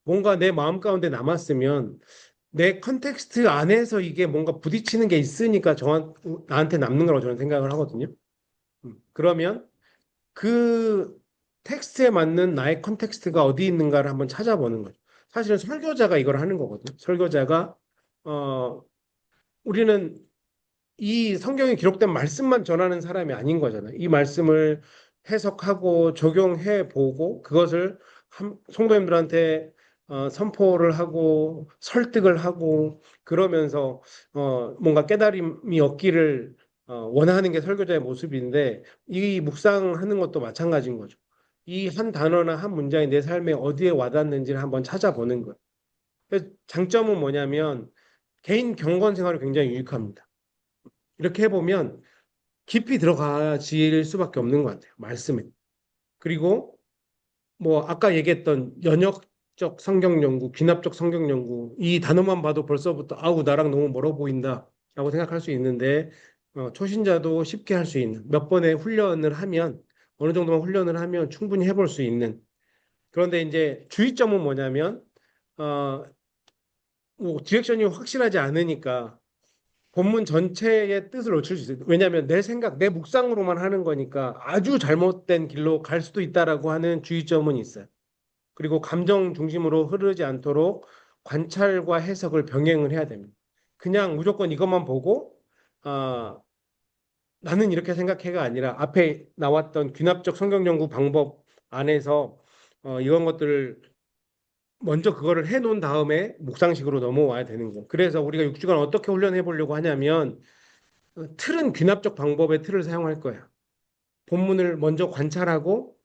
Speaker 1: 뭔가 내 마음 가운데 남았으면 내 컨텍스트 안에서 이게 뭔가 부딪히는 게 있으니까 나한테 남는 거라고 저는 생각을 하거든요. 그러면 그 텍스트에 맞는 나의 컨텍스트가 어디 있는가를 한번 찾아보는 거죠. 사실은 설교자가 이걸 하는 거거든요. 설교자가 어 우리는 이 성경에 기록된 말씀만 전하는 사람이 아닌 거잖아요. 이 말씀을 해석하고 적용해 보고 그것을 성도님들한테 선포를 하고 설득을 하고 그러면서 뭔가 깨달음이 얻기를 원하는 게 설교자의 모습인데 이 묵상하는 것도 마찬가지인 거죠. 이 한 단어나 한 문장이 내 삶에 어디에 와닿는지를 한번 찾아보는 거예요. 그래서 장점은 뭐냐면 개인 경건 생활이 굉장히 유익합니다. 이렇게 해보면 깊이 들어가질 수밖에 없는 것 같아요. 말씀에. 그리고 뭐 아까 얘기했던 연역적 성경 연구, 귀납적 성경 연구 이 단어만 봐도 벌써부터 아우 나랑 너무 멀어 보인다라고 생각할 수 있는데 초신자도 쉽게 할 수 있는 몇 번의 훈련을 하면 어느 정도만 훈련을 하면 충분히 해볼 수 있는 그런데 이제 주의점은 뭐냐면 어, 뭐 디렉션이 확실하지 않으니까 본문 전체의 뜻을 놓칠 수 있어요. 왜냐하면 내 생각, 내 묵상으로만 하는 거니까 아주 잘못된 길로 갈 수도 있다라고 하는 주의점은 있어요. 그리고 감정 중심으로 흐르지 않도록 관찰과 해석을 병행을 해야 됩니다. 그냥 무조건 이것만 보고 아, 나는 이렇게 생각해가 아니라 앞에 나왔던 귀납적 성경 연구 방법 안에서 이런 것들을 먼저 그거를 해놓은 다음에 묵상식으로 넘어와야 되는 거. 그래서 우리가 6주간 어떻게 훈련해 보려고 하냐면 틀은 귀납적 방법의 틀을 사용할 거야. 본문을 먼저 관찰하고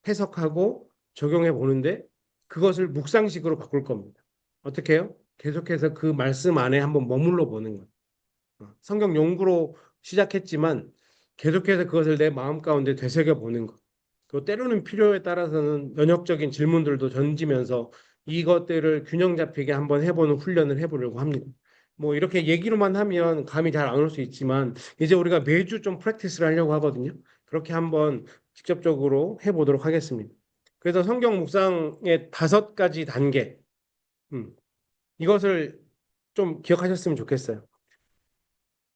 Speaker 1: 해석하고 적용해 보는데 그것을 묵상식으로 바꿀 겁니다. 어떻게 해요? 계속해서 그 말씀 안에 한번 머물러 보는 거예요. 성경 연구로 시작했지만 계속해서 그것을 내 마음 가운데 되새겨 보는 것. 또 때로는 필요에 따라서는 연역적인 질문들도 던지면서 이것들을 균형 잡히게 한번 해보는 훈련을 해보려고 합니다. 뭐 이렇게 얘기로만 하면 감이 잘 안 올 수 있지만 이제 우리가 매주 좀 프랙티스를 하려고 하거든요. 그렇게 한번 직접적으로 해보도록 하겠습니다. 그래서 성경 묵상의 5가지 단계, 이것을 좀 기억하셨으면 좋겠어요.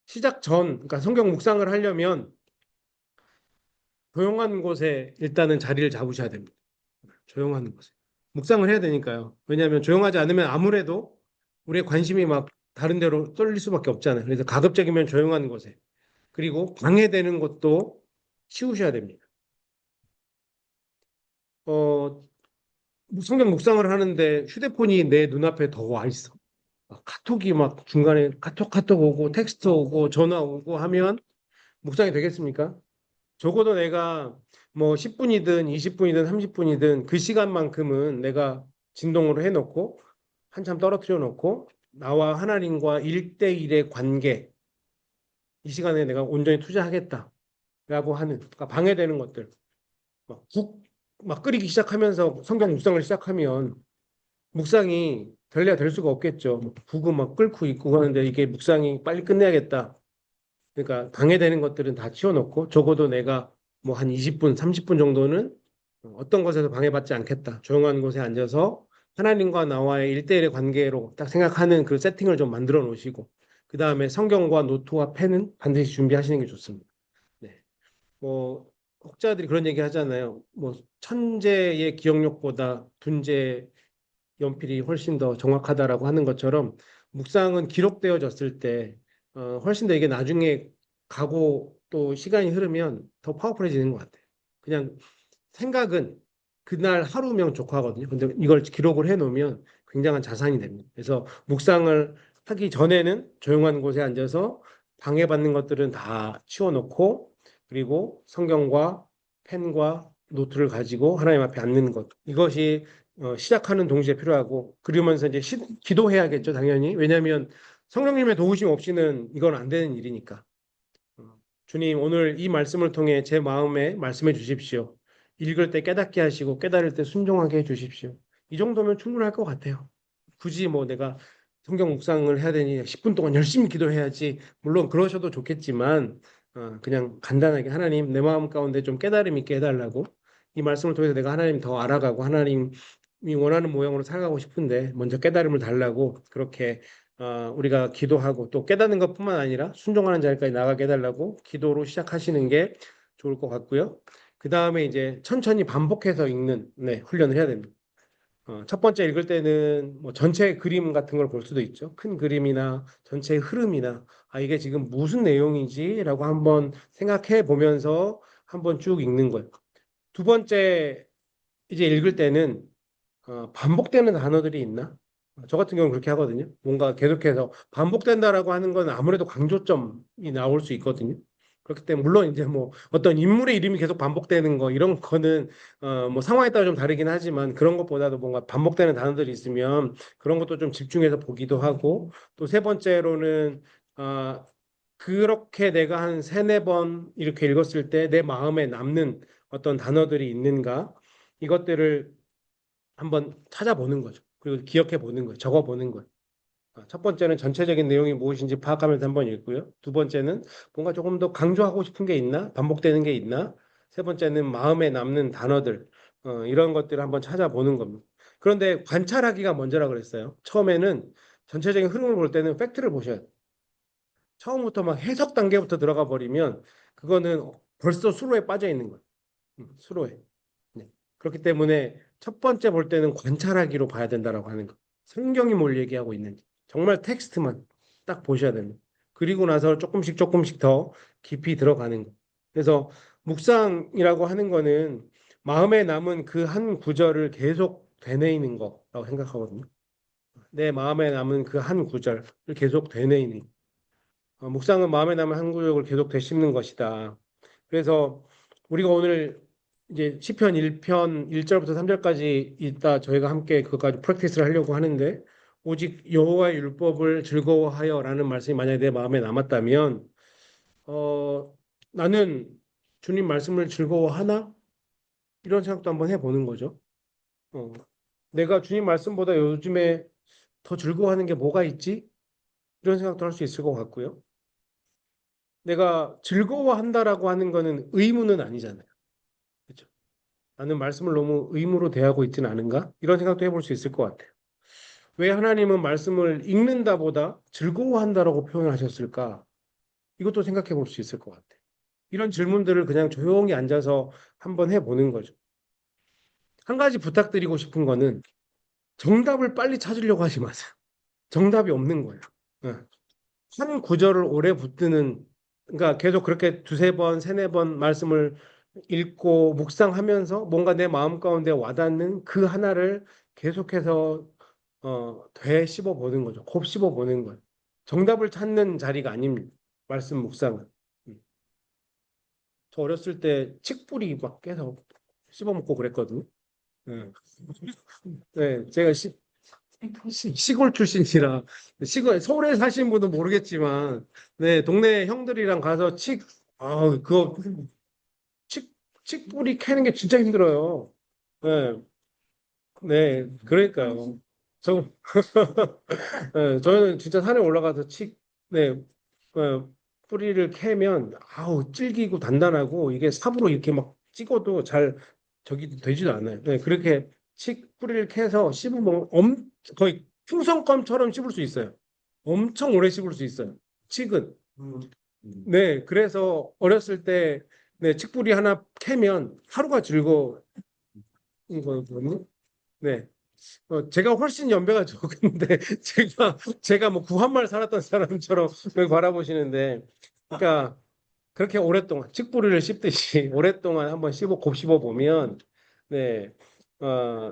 Speaker 1: 시작 전, 그러니까 성경 묵상을 하려면 조용한 곳에 일단은 자리를 잡으셔야 됩니다. 조용한 곳에. 묵상을 해야 되니까요. 왜냐하면 조용하지 않으면 아무래도 우리의 관심이 막 다른 데로 쏠릴 수밖에 없잖아요. 그래서 가급적이면 조용한 곳에. 그리고 방해되는 것도 치우셔야 됩니다. 어, 성경 묵상을 하는데 휴대폰이 내 눈앞에 더 와 있어. 막 카톡이 막 중간에 카톡 오고 텍스트 오고 전화 오고 하면 묵상이 되겠습니까? 적어도 내가 뭐 10분이든 20분이든 30분이든 그 시간만큼은 내가 진동으로 해놓고 한참 떨어뜨려 놓고 나와 하나님과 1대1의 관계 이 시간에 내가 온전히 투자하겠다라고 하는 그러니까 방해되는 것들 막 끓이기 시작하면서 성경 묵상을 시작하면 묵상이 될래야 될 수가 없겠죠. 뭐 국은 막 끓고 있고 하는데 이게 묵상이 빨리 끝내야겠다. 그러니까 방해되는 것들은 다 치워놓고 적어도 내가 뭐 한 20분, 30분 정도는 어떤 것에서 방해받지 않겠다. 조용한 곳에 앉아서 하나님과 나와의 1대1의 관계로 딱 생각하는 그 세팅을 좀 만들어 놓으시고 그 다음에 성경과 노트와 펜은 반드시 준비하시는 게 좋습니다. 네. 뭐 혹자들이 그런 얘기 하잖아요. 뭐 천재의 기억력보다 둔재의 연필이 훨씬 더 정확하다라고 하는 것처럼 묵상은 기록되어졌을 때 훨씬 더 이게 나중에 가고 또 시간이 흐르면 더 파워풀해지는 것 같아요. 그냥 생각은 그날 하루면 족하거든요. 근데 이걸 기록을 해놓으면 굉장한 자산이 됩니다. 그래서 묵상을 하기 전에는 조용한 곳에 앉아서 방해받는 것들은 다 치워놓고 그리고 성경과 펜과 노트를 가지고 하나님 앞에 앉는 것. 이것이 시작하는 동시에 필요하고 그러면서 이제 기도해야겠죠, 당연히. 왜냐하면 성령님의 도우심 없이는 이건 안 되는 일이니까. 주님, 오늘 이 말씀을 통해 제 마음에 말씀해 주십시오. 읽을 때 깨닫게 하시고 깨달을 때 순종하게 해 주십시오. 이 정도면 충분할 것 같아요. 굳이 뭐 내가 성경 묵상을 해야 되니 10분 동안 열심히 기도해야지. 물론 그러셔도 좋겠지만 그냥 간단하게 하나님 내 마음 가운데 좀 깨달음 있게 해달라고 이 말씀을 통해서 내가 하나님 더 알아가고 하나님이 원하는 모양으로 살아가고 싶은데 먼저 깨달음을 달라고 그렇게 우리가 기도하고 또 깨닫는 것뿐만 아니라 순종하는 자리까지 나가게 해달라고 기도로 시작하시는 게 좋을 것 같고요. 그 다음에 이제 천천히 반복해서 읽는 훈련을 해야 됩니다. 첫 번째 읽을 때는 뭐 전체 그림 같은 걸 볼 수도 있죠. 큰 그림이나 전체의 흐름이나 이게 지금 무슨 내용이지라고 한번 생각해 보면서 한번 쭉 읽는 거예요. 두 번째 이제 읽을 때는 반복되는 단어들이 있나? 저 같은 경우는 그렇게 하거든요. 뭔가 계속해서 반복된다라고 하는 건 아무래도 강조점이 나올 수 있거든요. 그렇기 때문에 물론 이제 뭐 어떤 인물의 이름이 계속 반복되는 거 이런 거는 뭐 상황에 따라 좀 다르긴 하지만 그런 것보다도 뭔가 반복되는 단어들이 있으면 그런 것도 좀 집중해서 보기도 하고 또 세 번째로는 그렇게 내가 한 세네 번 이렇게 읽었을 때 내 마음에 남는 어떤 단어들이 있는가 이것들을 한번 찾아보는 거죠. 그리고 기억해 보는 거예요. 적어 보는 거예요. 첫 번째는 전체적인 내용이 무엇인지 파악하면서 한번 읽고요. 두 번째는 뭔가 조금 더 강조하고 싶은 게 있나? 반복되는 게 있나? 세 번째는 마음에 남는 단어들, 이런 것들을 한번 찾아보는 겁니다. 그런데 관찰하기가 먼저라 그랬어요. 처음에는 전체적인 흐름을 볼 때는 팩트를 보셔야 돼요. 처음부터 막 해석 단계부터 들어가 버리면 그거는 벌써 수로에 빠져 있는 거예요. 수로에. 네. 그렇기 때문에 첫 번째 볼 때는 관찰하기로 봐야 된다라고 하는 거. 성경이 뭘 얘기하고 있는지 정말 텍스트만 딱 보셔야 됩니다. 그리고 나서 조금씩 조금씩 더 깊이 들어가는 거. 그래서 묵상이라고 하는 거는 마음에 남은 그 한 구절을 계속 되뇌이는 거라고 생각하거든요. 내 마음에 남은 그 한 구절을 계속 되뇌이는 거. 묵상은 마음에 남은 한 구절을 계속 되씹는 것이다. 그래서 우리가 오늘 이제 시편 1편 1절부터 3절까지 있다 저희가 함께 그것까지 프랙티스를 하려고 하는데 오직 여호와의 율법을 즐거워하여라는 말씀이 만약에 내 마음에 남았다면 나는 주님 말씀을 즐거워하나? 이런 생각도 한번 해보는 거죠. 어, 내가 주님 말씀보다 요즘에 더 즐거워하는 게 뭐가 있지? 이런 생각도 할 수 있을 것 같고요. 내가 즐거워한다라고 하는 거는 의무는 아니잖아요. 그렇죠? 나는 말씀을 너무 의무로 대하고 있지는 않은가? 이런 생각도 해볼 수 있을 것 같아요. 왜 하나님은 말씀을 읽는다보다 즐거워한다라고 표현하셨을까? 이것도 생각해 볼 수 있을 것 같아요. 이런 질문들을 그냥 조용히 앉아서 한번 해보는 거죠. 한 가지 부탁드리고 싶은 거는 정답을 빨리 찾으려고 하지 마세요. 정답이 없는 거예요. 예. 한 구절을 오래 붙드는, 그러니까 계속 그렇게 두세 번, 세네 번 말씀을 읽고 묵상하면서 뭔가 내 마음 가운데 와닿는 그 하나를 계속해서 되씹어 보는 거죠. 곱씹어 보는 거예요. 정답을 찾는 자리가 아닙니다. 말씀 묵상은. 음. 저 어렸을 때 칡뿌리 막 계속 씹어 먹고 그랬거든요. 네. 제가 시골 출신이라 시골 서울에 사시는 분은 모르겠지만 동네 형들이랑 가서 그거 칡 칡뿌리 캐는 게 진짜 힘들어요. 네, 그러니까요. 저 저는 진짜 산에 올라가서 뿌리를 캐면 질기고 단단하고 이게 삽으로 이렇게 막 찍어도 잘 저기 되지도 않아요. 그렇게 뿌리를 캐서 씹으면 거의 풍선껌처럼 씹을 수 있어요. 엄청 오래 씹을 수 있어요. 칡은. 그래서 어렸을 때 칡뿌리 하나 캐면 하루가 즐거운 거거든요. 네. 제가 훨씬 연배가 적은데 제가 뭐 구한말 살았던 사람처럼 그걸 바라보시는데 그러니까 그렇게 오랫동안 칡뿌리를 씹듯이 오랫동안 한번 곱씹어 보면 네. 어,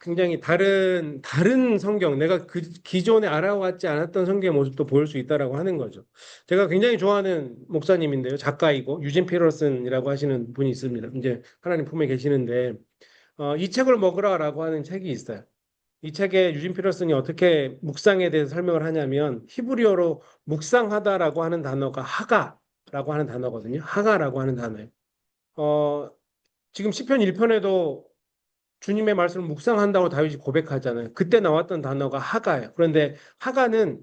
Speaker 1: 굉장히 다른 성경 내가 그 기존에 알아왔지 않았던 성경의 모습도 보일 수 있다라고 하는 거죠. 제가 굉장히 좋아하는 목사님인데요. 작가이고 유진 피터슨이라고 하시는 분이 있습니다. 이제 하나님 품에 계시는데 이 책을 먹으라라고 하는 책이 있어요. 이 책에 유진 피터슨이 어떻게 묵상에 대해서 설명을 하냐면 히브리어로 묵상하다라고 하는 단어가 하가 하가라고 하는 단어거든요. 하가라고 하는 단어예요. 어, 지금 시편 1편에도 주님의 말씀을 묵상한다고 다윗이 고백하잖아요. 그때 나왔던 단어가 하가예요. 그런데 하가는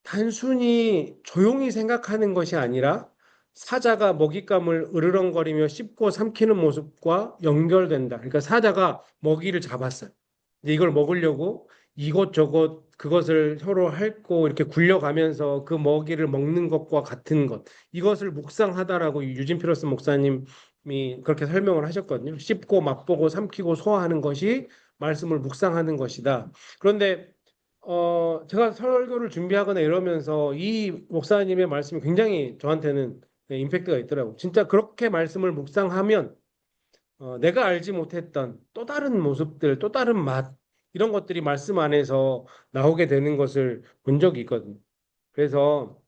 Speaker 1: 단순히 조용히 생각하는 것이 아니라 사자가 먹잇감을 으르렁거리며 씹고 삼키는 모습과 연결된다. 그러니까 사자가 먹이를 잡았어요. 이제 이걸 먹으려고 이것저것 그것을 서로 핥고 이렇게 굴려가면서 그 먹이를 먹는 것과 같은 것. 이것을 묵상하다라고 유진 피러스 목사님이 그렇게 설명을 하셨거든요. 씹고 맛보고 삼키고 소화하는 것이 말씀을 묵상하는 것이다. 그런데 제가 설교를 준비하거나 이러면서 이 목사님의 말씀이 굉장히 저한테는 임팩트가 있더라고요. 진짜 그렇게 말씀을 묵상하면 내가 알지 못했던 또 다른 모습들, 또 다른 맛, 이런 것들이 말씀 안에서 나오게 되는 것을 본 적이 있거든요. 그래서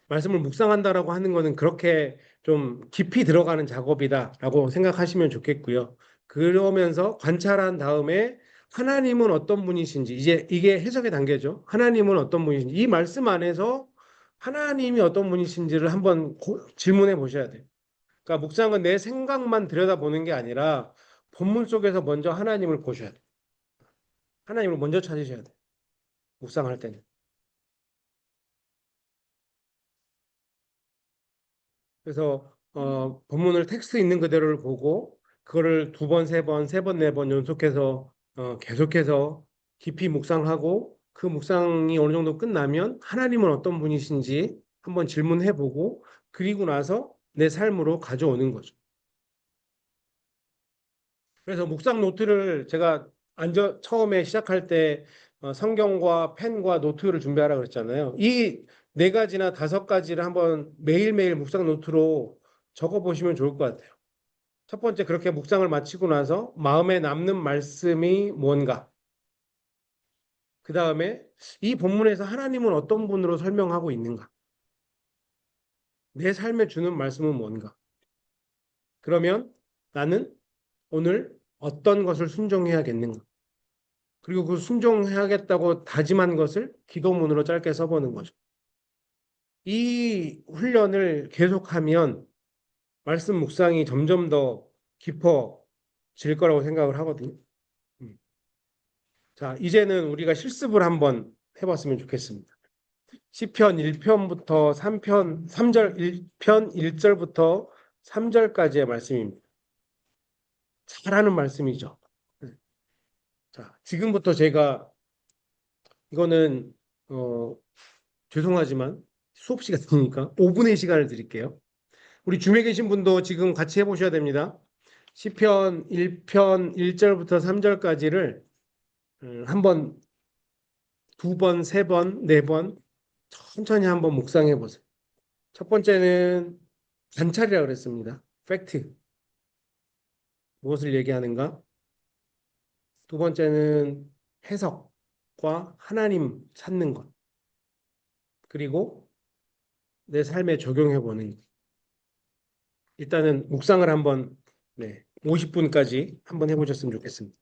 Speaker 1: 말씀을 묵상한다라고 하는 거는 그렇게 좀 깊이 들어가는 작업이다라고 생각하시면 좋겠고요. 그러면서 관찰한 다음에 하나님은 어떤 분이신지 이제 이게 해석의 단계죠. 하나님은 어떤 분이신지 이 말씀 안에서 하나님이 어떤 분이신지를 한번 질문해 보셔야 돼요. 그러니까 묵상은 내 생각만 들여다보는 게 아니라 본문 속에서 먼저 하나님을 보셔야 돼요. 하나님을 먼저 찾으셔야 돼요. 묵상할 때는. 그래서 본문을 텍스트 있는 그대로를 보고 그거를 두 번, 세 번, 세 번, 네 번 연속해서 계속해서 깊이 묵상하고 그 묵상이 어느 정도 끝나면 하나님은 어떤 분이신지 한번 질문해 보고 그리고 나서 내 삶으로 가져오는 거죠. 그래서 묵상 노트를 제가 처음에 시작할 때 성경과 펜과 노트를 준비하라 그랬잖아요. 이 네 가지나 다섯 가지를 한번 매일매일 묵상 노트로 적어 보시면 좋을 것 같아요. 첫 번째, 그렇게 묵상을 마치고 나서 마음에 남는 말씀이 뭔가. 그 다음에 이 본문에서 하나님은 어떤 분으로 설명하고 있는가. 내 삶에 주는 말씀은 뭔가. 그러면 나는 오늘 어떤 것을 순종해야겠는가. 그리고 그 순종해야겠다고 다짐한 것을 기도문으로 짧게 써보는 거죠. 이 훈련을 계속하면 말씀 묵상이 점점 더 깊어질 거라고 생각을 하거든요. 음. 자, 이제는 우리가 실습을 한번 해봤으면 좋겠습니다. 시편 1편부터 3편, 3절, 1편 1절부터 3절까지의 말씀입니다. 잘하는 말씀이죠. 자, 지금부터 제가 이거는 죄송하지만 수업 시간이니까 5분의 시간을 드릴게요. 우리 줌에 계신 분도 지금 같이 해보셔야 됩니다. 시편 1편 1절부터 3절까지를 한번 두 번, 세 번, 네 번 천천히 한번 묵상해 보세요. 첫 번째는 관찰이라고 그랬습니다. 팩트. 무엇을 얘기하는가? 두 번째는 해석과 하나님 찾는 것. 그리고 내 삶에 적용해 보는 것. 일단은 묵상을 한번 50분까지 한번 해보셨으면 좋겠습니다.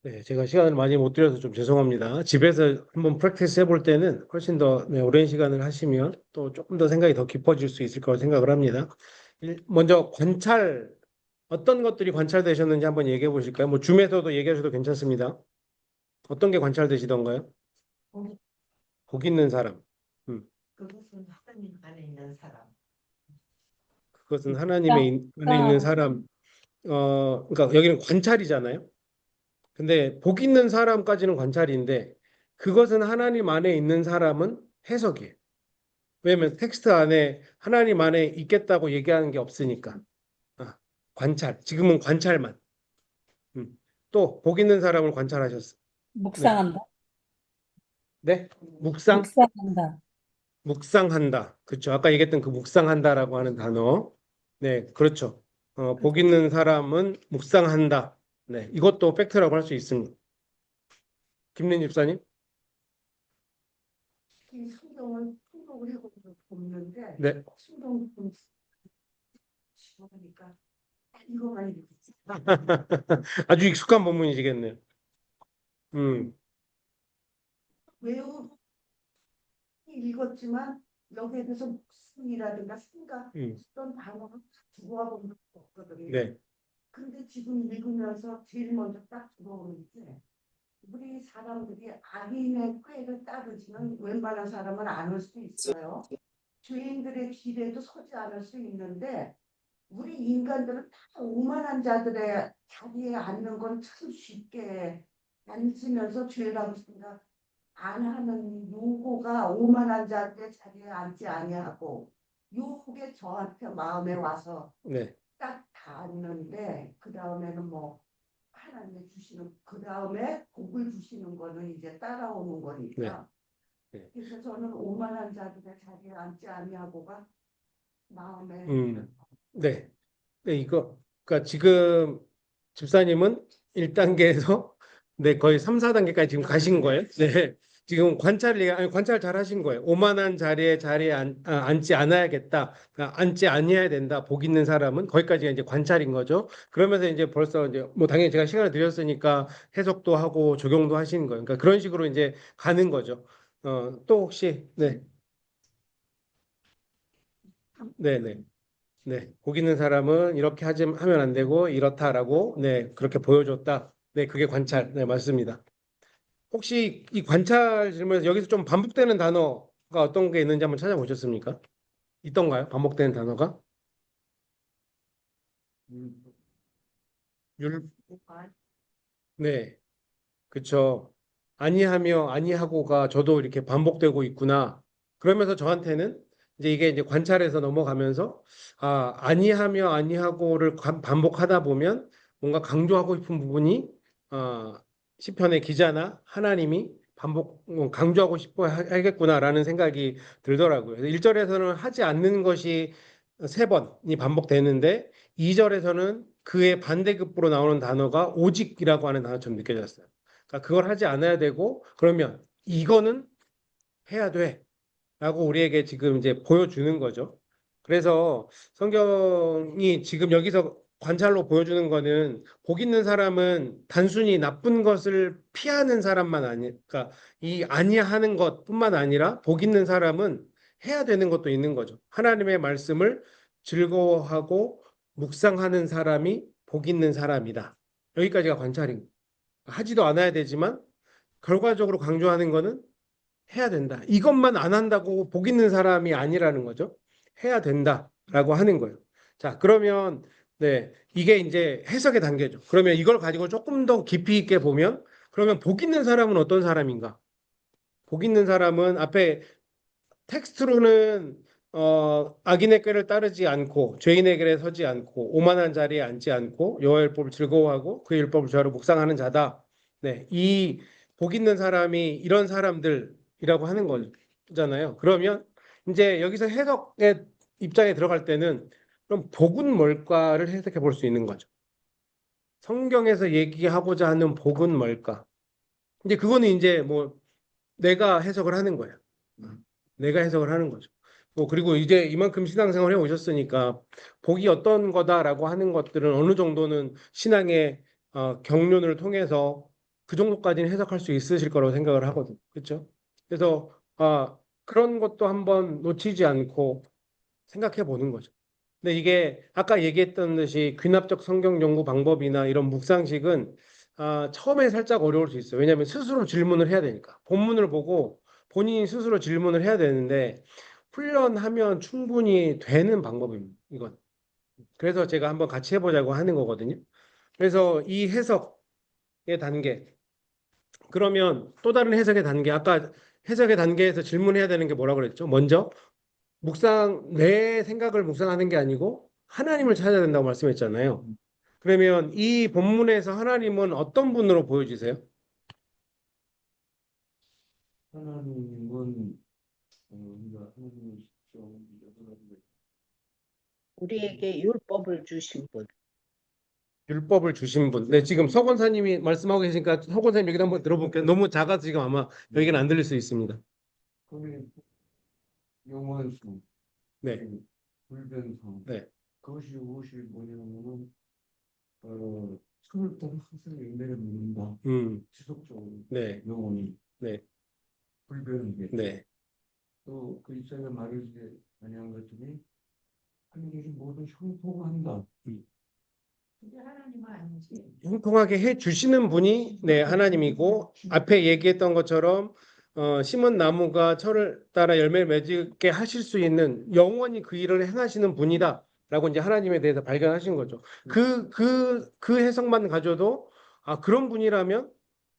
Speaker 1: 네, 제가 시간을 많이 못 드려서 좀 죄송합니다. 집에서 한번 프랙티스 해볼 때는 훨씬 더 네, 오랜 시간을 하시면 또 조금 더 생각이 더 깊어질 수 있을 거라고 생각을 합니다. 먼저 관찰, 어떤 것들이 관찰되셨는지 한번 얘기해 보실까요? 뭐 줌에서도 얘기하셔도 괜찮습니다. 어떤 게 관찰되시던가요?
Speaker 3: 복,
Speaker 1: 복 있는 사람.
Speaker 3: 그것은 하나님 안에 있는 사람.
Speaker 1: 그것은
Speaker 2: 묵상,
Speaker 1: 안에 있는 사람. 그러니까 여기는 관찰이잖아요. 근데 복 있는 사람까지는 관찰인데 그것은 하나님 안에 있는 사람은 해석이에요. 왜냐면 텍스트 안에 하나님 안에 있겠다고 얘기하는 게 없으니까. 아, 관찰. 지금은 관찰만. 또 복 있는 사람을 관찰하셨어. 네.
Speaker 2: 묵상한다.
Speaker 1: 네. 묵상?
Speaker 2: 묵상한다.
Speaker 1: 묵상한다. 그렇죠. 아까 얘기했던 그 묵상한다라고 하는 단어. 네, 그렇죠. 복 있는 사람은 묵상한다. 네, 이것도 팩트라고 할 수 있습니다. 김린 집사님?
Speaker 3: 이 성경을 통독을 해보고 보는데
Speaker 1: 네.
Speaker 3: 성경 보니까 이거만 읽었지.
Speaker 1: 아주 익숙한 본문이시겠네요. 음,
Speaker 3: 외우 읽었지만 여기에 대해서 목숨이라든가
Speaker 1: 음,
Speaker 3: 생각했던 단어를 두고와 본 적도 없거든요.
Speaker 1: 네,
Speaker 3: 근데 지금 읽으면서 제일 먼저 딱 들어오는 게 우리 사람들이 악인의 꾀를 따르지는 웬만한 사람은 않을 수 있어요. 죄인들의 길에도 서지 않을 수 있는데 우리 인간들은 다 오만한 자들의 자리에 앉는 건 참 쉽게 앉으면서 죄라고 생각 안 하는 요거가 오만한 자들의 자리에 앉지 아니하고 요게 저한테 마음에 와서
Speaker 1: 네,
Speaker 3: 딱 닿았는데 그 다음에는 뭐 하나님이 주시는 그 다음에 복을 주시는 거는 이제 따라오는
Speaker 1: 네,
Speaker 3: 거니까
Speaker 1: 네.
Speaker 3: 그래서 저는 오만한 자들의 자리에 앉지 아니하고가 마음에
Speaker 1: 네. 네, 그러니까 지금 집사님은 1단계에서 네, 거의 3, 4단계까지 지금 가신 거예요. 네. 지금 관찰 잘 하신 거예요. 오만한 자리에 앉지 않아야겠다. 그러니까 앉지 아니해야 된다. 복 있는 사람은 거기까지가 이제 관찰인 거죠. 그러면서 이제 벌써 이제 뭐 당연히 제가 시간을 드렸으니까 해석도 하고 적용도 하시는 거예요. 그러니까 그런 식으로 이제 가는 거죠. 또 혹시 네. 네, 네. 네, 복 있는 사람은 이렇게 하면 안 되고 이렇다라고 네, 그렇게 보여줬다. 네, 그게 관찰. 네, 맞습니다. 혹시 이 관찰 질문에서 여기서 좀 반복되는 단어가 어떤 게 있는지 한번 찾아보셨습니까? 있던가요? 반복되는 단어가? 음, 율, 네, 그쵸. 아니하며 아니하고가 저도 이렇게 반복되고 있구나. 그러면서 저한테는 이제 이게 이제 관찰에서 넘어가면서 아니하며 아니하고를 반복하다 보면 뭔가 강조하고 싶은 부분이 시편의 기자나 하나님이 강조하고 싶어 하겠구나라는 생각이 들더라고요. 1절에서는 하지 않는 것이 3번이 반복되는데 2절에서는 그의 반대급부로 나오는 단어가 오직이라고 하는 단어처럼 느껴졌어요. 그러니까 그걸 하지 않아야 되고 그러면 이거는 해야 돼라고 우리에게 지금 이제 보여주는 거죠. 그래서 성경이 지금 여기서 관찰로 보여주는 거는 복 있는 사람은 단순히 나쁜 것을 피하는 사람만 그러니까 이 아니하는 것뿐만 아니라 복 있는 사람은 해야 되는 것도 있는 거죠. 하나님의 말씀을 즐거워하고 묵상하는 사람이 복 있는 사람이다. 여기까지가 관찰인 거예요. 하지도 않아야 되지만 결과적으로 강조하는 거는 해야 된다. 이것만 안 한다고 복 있는 사람이 아니라는 거죠. 해야 된다라고 하는 거예요. 자, 그러면 네, 이게 이제 해석의 단계죠. 그러면 이걸 가지고 조금 더 깊이 있게 보면 그러면 복 있는 사람은 어떤 사람인가? 복 있는 사람은 앞에 텍스트로는 악인의 꾀를 따르지 않고 죄인의 길에 서지 않고 오만한 자리에 앉지 않고 여호와의 율법을 즐거워하고 그의 율법을 주하로 묵상하는 자다. 네, 이 복 있는 사람이 이런 사람들이라고 하는 거잖아요. 그러면 이제 여기서 해석의 입장에 들어갈 때는 그럼 복은 뭘까를 해석해 볼 수 있는 거죠. 성경에서 얘기하고자 하는 복은 뭘까? 이제 그거는 이제 뭐 내가 해석을 하는 거예요. 내가 해석을 하는 거죠. 뭐 그리고 이제 이만큼 신앙생활 해 오셨으니까 복이 어떤 거다라고 하는 것들은 어느 정도는 신앙의 경륜을 통해서 그 정도까지는 해석할 수 있으실 거라고 생각을 하거든요. 그렇죠? 그래서 그런 것도 한번 놓치지 않고 생각해 보는 거죠. 근데 이게 아까 얘기했던 듯이 귀납적 성경 연구 방법이나 이런 묵상식은 처음에 살짝 어려울 수 있어요. 왜냐하면 스스로 질문을 해야 되니까. 본문을 보고 본인이 스스로 질문을 해야 되는데 훈련하면 충분히 되는 방법입니다. 이건. 그래서 제가 한번 같이 해보자고 하는 거거든요. 그래서 이 해석의 단계, 그러면 또 다른 해석의 단계, 아까 해석의 단계에서 질문해야 되는 게 뭐라 그랬죠? 먼저 내 생각을 묵상하는 게 아니고 하나님을 찾아야 된다고 말씀했잖아요. 그러면 이 본문에서 하나님은 어떤 분으로 보여지세요?
Speaker 4: 하나님은 우리가 하나님의 시점
Speaker 5: 우리에게 율법을 주신 분.
Speaker 1: 율법을 주신 분. 네, 지금 서 권사님이 말씀하고 계시니까 서 권사님 얘기도 한번 들어볼게요. 너무 작아서 지금 아마 여기는 안 들릴 수 있습니다.
Speaker 4: 거기 영원성,
Speaker 1: 네,
Speaker 4: 그 불변성,
Speaker 1: 네,
Speaker 4: 그것이 무엇이 뭐냐면은 손을 따라 항상 열매를 맺는다. 지속적으로
Speaker 1: 네,
Speaker 4: 영원히
Speaker 1: 네,
Speaker 4: 불변하게.
Speaker 1: 네,
Speaker 4: 또그 입장에 말하지 아니한 것들이 하나님이 모든 형통한다.
Speaker 3: 그게 하나님은 아니지.
Speaker 1: 형통하게 해 주시는 분이 네, 하나님이고 앞에 얘기했던 것처럼 심은 나무가 철을 따라 열매를 맺게 하실 수 있는 영원히 그 일을 행하시는 분이다라고 이제 하나님에 대해서 발견하신 거죠. 그 해석만 가져도 그런 분이라면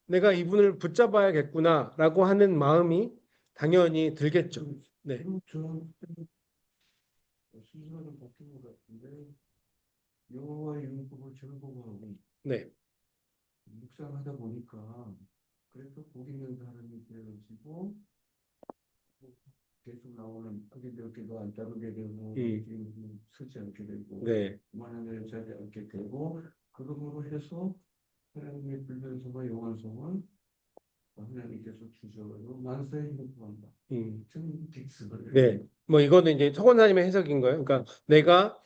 Speaker 1: 내가 이분을 붙잡아야겠구나라고 하는 마음이 당연히 들겠죠. 네,
Speaker 4: 저는 순서를 바뀐 것 같은데 여호와의 율법을 즐거워하고
Speaker 1: 네,
Speaker 4: 묵상하다 보니까 그래서 복 있는 사람이 되어지고 계속 나오는 하게 될 때도 안 따르게 되고 서지 않게 되고
Speaker 1: 네,
Speaker 4: 만약에 자지 않게 되고 그러므로 해서 하나님의 불변성과 영원성을 하나님께서 주셔가지고 만사에 행복한다. 전 딕스를
Speaker 1: 네. 뭐 이거는 이제 서권사님의 해석인 거예요. 그러니까 내가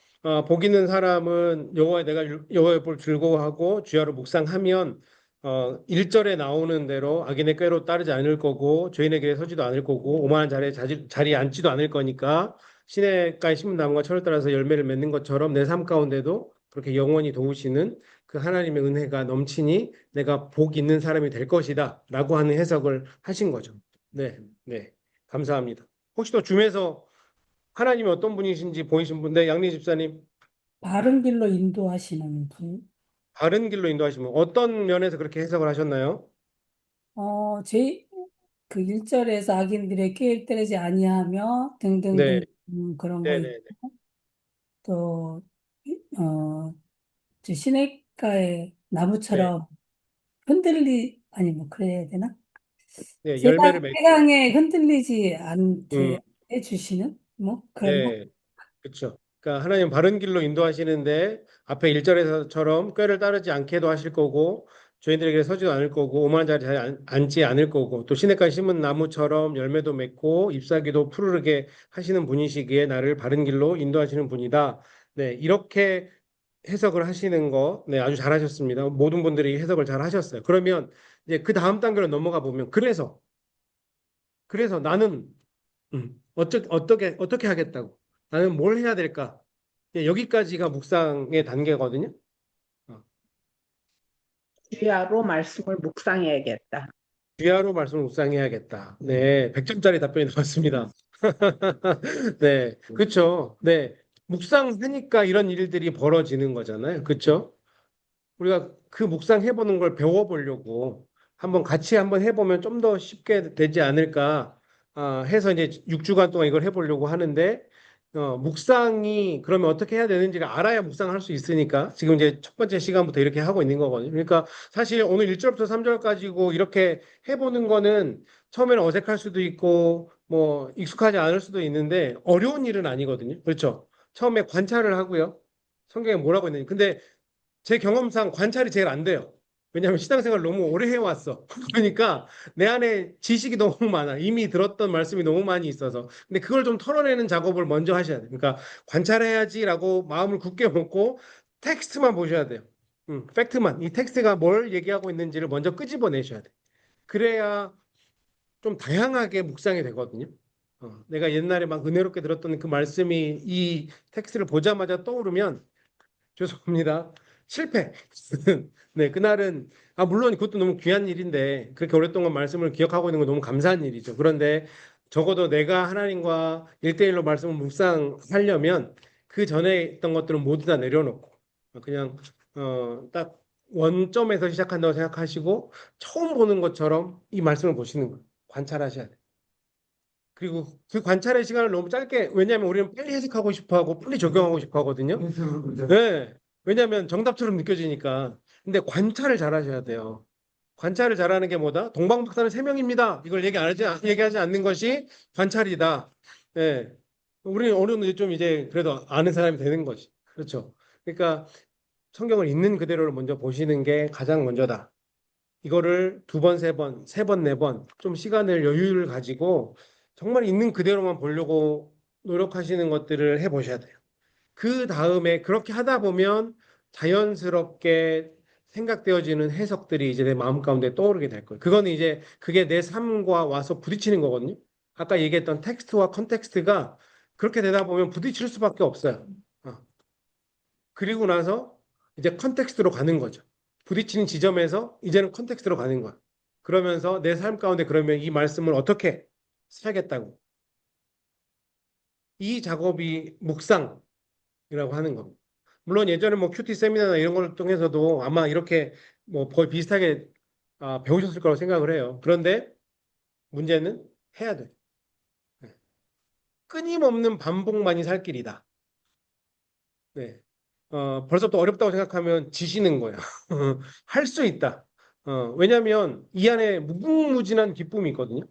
Speaker 1: 복 있는 사람은 여호와의 볼 즐거워하고 주야로 묵상하면 1절에 나오는 대로 악인의 꾀로 따르지 않을 거고 죄인의 길에 서지도 않을 거고 오만한 자리에 앉지도 않을 거니까 시냇가에 심은 나무가 철을 따라서 열매를 맺는 것처럼 내 삶 가운데도 그렇게 영원히 도우시는 그 하나님의 은혜가 넘치니 내가 복 있는 사람이 될 것이다라고 하는 해석을 하신 거죠. 네, 네. 감사합니다. 혹시 또 줌에서 하나님이 어떤 분이신지 보이신 분, 네, 양리 집사님,
Speaker 2: 바른 길로 인도하시는 분.
Speaker 1: 바른 길로 인도하시면 어떤 면에서 그렇게 해석을 하셨나요?
Speaker 2: 그 1절에서 악인들의 꾀를 따르지 아니하며 등등등
Speaker 1: 네,
Speaker 2: 그런 거
Speaker 1: 네,
Speaker 2: 있고
Speaker 1: 네,
Speaker 2: 또 저 시냇가의
Speaker 1: 네,
Speaker 2: 나무처럼 아니 뭐 그래야 되나?
Speaker 1: 네, 열매를 맺고,
Speaker 2: 세상에 흔들리지 않게
Speaker 1: 음,
Speaker 2: 해주시는 뭐 그런 거?
Speaker 1: 네, 그렇죠. 그러니까 하나님 바른 길로 인도하시는데 앞에 1절에서처럼 꾀를 따르지 않게도 하실 거고 죄인들에게 서지도 않을 거고 오만한 자리에 앉지 않을 거고 또 시냇가에 심은 나무처럼 열매도 맺고 잎사귀도 푸르르게 하시는 분이시기에 나를 바른 길로 인도하시는 분이다. 네, 이렇게 해석을 하시는 거, 네, 아주 잘하셨습니다. 모든 분들이 해석을 잘 하셨어요. 그러면 이제 그 다음 단계로 넘어가 보면 그래서 나는 어떻게 하겠다고? 나는 뭘 해야 될까? 예, 여기까지가 묵상의 단계거든요. 어,
Speaker 5: 주야로 말씀을 묵상해야겠다.
Speaker 1: 귀하로 말씀을 묵상해야겠다. 네, 100점짜리 답변이 나왔습니다. 네, 그렇죠. 네, 묵상하니까 이런 일들이 벌어지는 거잖아요. 그렇죠? 우리가 그 묵상해보는 걸 배워보려고 같이 한번 해보면 좀 더 쉽게 되지 않을까 해서 이제 6주간 동안 이걸 해보려고 하는데 묵상이 그러면 어떻게 해야 되는지를 알아야 묵상을 할 수 있으니까 지금 이제 첫 번째 시간부터 이렇게 하고 있는 거거든요. 그러니까 사실 오늘 1절부터 3절 가지고 이렇게 해보는 거는 처음에는 어색할 수도 있고 뭐 익숙하지 않을 수도 있는데 어려운 일은 아니거든요. 그렇죠? 처음에 관찰을 하고요. 성경에 뭐라고 있는지. 근데 제 경험상 관찰이 제일 안 돼요. 왜냐하면 신앙생활 너무 오래 해왔어. 그러니까 내 안에 지식이 너무 많아. 이미 들었던 말씀이 너무 많이 있어서. 근데 그걸 좀 털어내는 작업을 먼저 하셔야 돼요. 그러니까 관찰해야지라고 마음을 굳게 먹고 텍스트만 보셔야 돼요. 팩트만 이 텍스트가 뭘 얘기하고 있는지를 먼저 끄집어내셔야 돼. 그래야 좀 다양하게 묵상이 되거든요. 내가 옛날에 막 은혜롭게 들었던 그 말씀이 이 텍스트를 보자마자 떠오르면 죄송합니다. 실패. 네, 그날은 물론 그것도 너무 귀한 일인데 그렇게 오랫동안 말씀을 기억하고 있는 건 너무 감사한 일이죠. 그런데 적어도 내가 하나님과 1대1로 말씀을 묵상하려면 그 전에 있던 것들은 모두 다 내려놓고 그냥 딱 원점에서 시작한다고 생각하시고 처음 보는 것처럼 이 말씀을 보시는 거예요. 관찰하셔야 돼요. 그리고 그 관찰의 시간을 너무 짧게, 왜냐하면 우리는 빨리 해석하고 싶어 하고 빨리 적용하고 싶어 하거든요. 네. 왜냐하면 정답처럼 느껴지니까. 근데 관찰을 잘 하셔야 돼요. 관찰을 잘하는 게 뭐다? 동방박사는 세 명입니다. 이걸 얘기하지 않는 것이 관찰이다. 예. 우리는 어느 정도 좀 이제 그래도 아는 사람이 되는 거지. 그렇죠. 그러니까 성경을 있는 그대로를 먼저 보시는 게 가장 먼저다. 이거를 두 번, 세 번, 세 번, 네 번 좀 시간을 여유를 가지고 정말 있는 그대로만 보려고 노력하시는 것들을 해보셔야 돼요. 그 다음에 그렇게 하다 보면 자연스럽게 생각되어지는 해석들이 이제 내 마음 가운데 떠오르게 될 거예요. 그거는 이제 그게 내 삶과 와서 부딪히는 거거든요. 아까 얘기했던 텍스트와 컨텍스트가 그렇게 되다 보면 부딪힐 수밖에 없어요. 그리고 나서 이제 컨텍스트로 가는 거죠. 부딪히는 지점에서 이제는 컨텍스트로 가는 거야. 그러면서 내 삶 가운데 그러면 이 말씀을 어떻게 살겠다고. 이 작업이 묵상이라고 하는 겁니다. 물론 예전에 뭐 큐티 세미나나 이런 걸 통해서도 아마 이렇게 뭐 거의 비슷하게 배우셨을 거라고 생각을 해요. 그런데 문제는 해야 돼. 네. 끊임없는 반복만이 살 길이다. 네. 벌써부터 어렵다고 생각하면 지시는 거야. 할 수 있다. 왜냐하면 이 안에 무궁무진한 기쁨이 있거든요.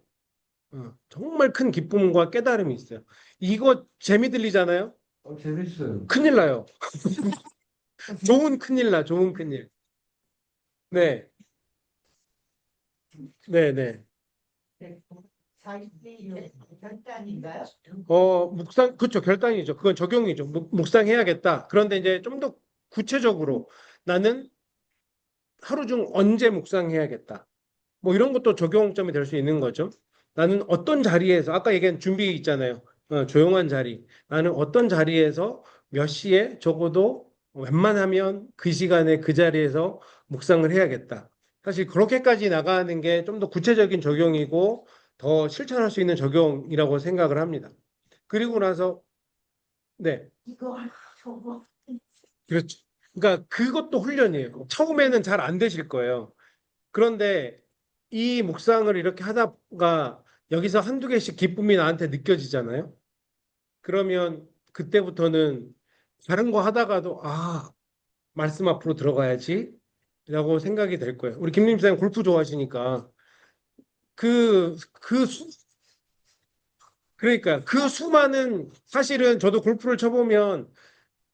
Speaker 1: 정말 큰 기쁨과 깨달음이 있어요. 이거 재미 들리잖아요.
Speaker 4: 재밌어요.
Speaker 1: 큰일 나요. 좋은 큰일 나, 좋은 큰일. 네, 네, 네.
Speaker 3: 자기 결단인가요?
Speaker 1: 묵상, 그렇죠. 결단이죠. 그건 적용이죠. 묵상해야겠다. 그런데 이제 좀 더 구체적으로 나는 하루 중 언제 묵상해야겠다. 뭐 이런 것도 적용점이 될 수 있는 거죠. 나는 어떤 자리에서, 아까 얘기한 준비 있잖아요. 조용한 자리. 나는 어떤 자리에서 몇 시에 적어도 웬만하면 그 시간에 그 자리에서 묵상을 해야겠다. 사실 그렇게까지 나가는 게 좀 더 구체적인 적용이고 더 실천할 수 있는 적용이라고 생각을 합니다. 그리고 나서, 네,
Speaker 3: 이거 저거
Speaker 1: 그렇죠. 그러니까 그것도 훈련이에요. 처음에는 잘 안 되실 거예요. 그런데 이 묵상을 이렇게 하다가 여기서 한두 개씩 기쁨이 나한테 느껴지잖아요. 그러면 그때부터는 다른 거 하다가도 말씀 앞으로 들어가야지 라고 생각이 될 거예요. 우리 김림 선생님 골프 좋아하시니까 그 그러니까 그 수많은 사실은 저도 골프를 쳐보면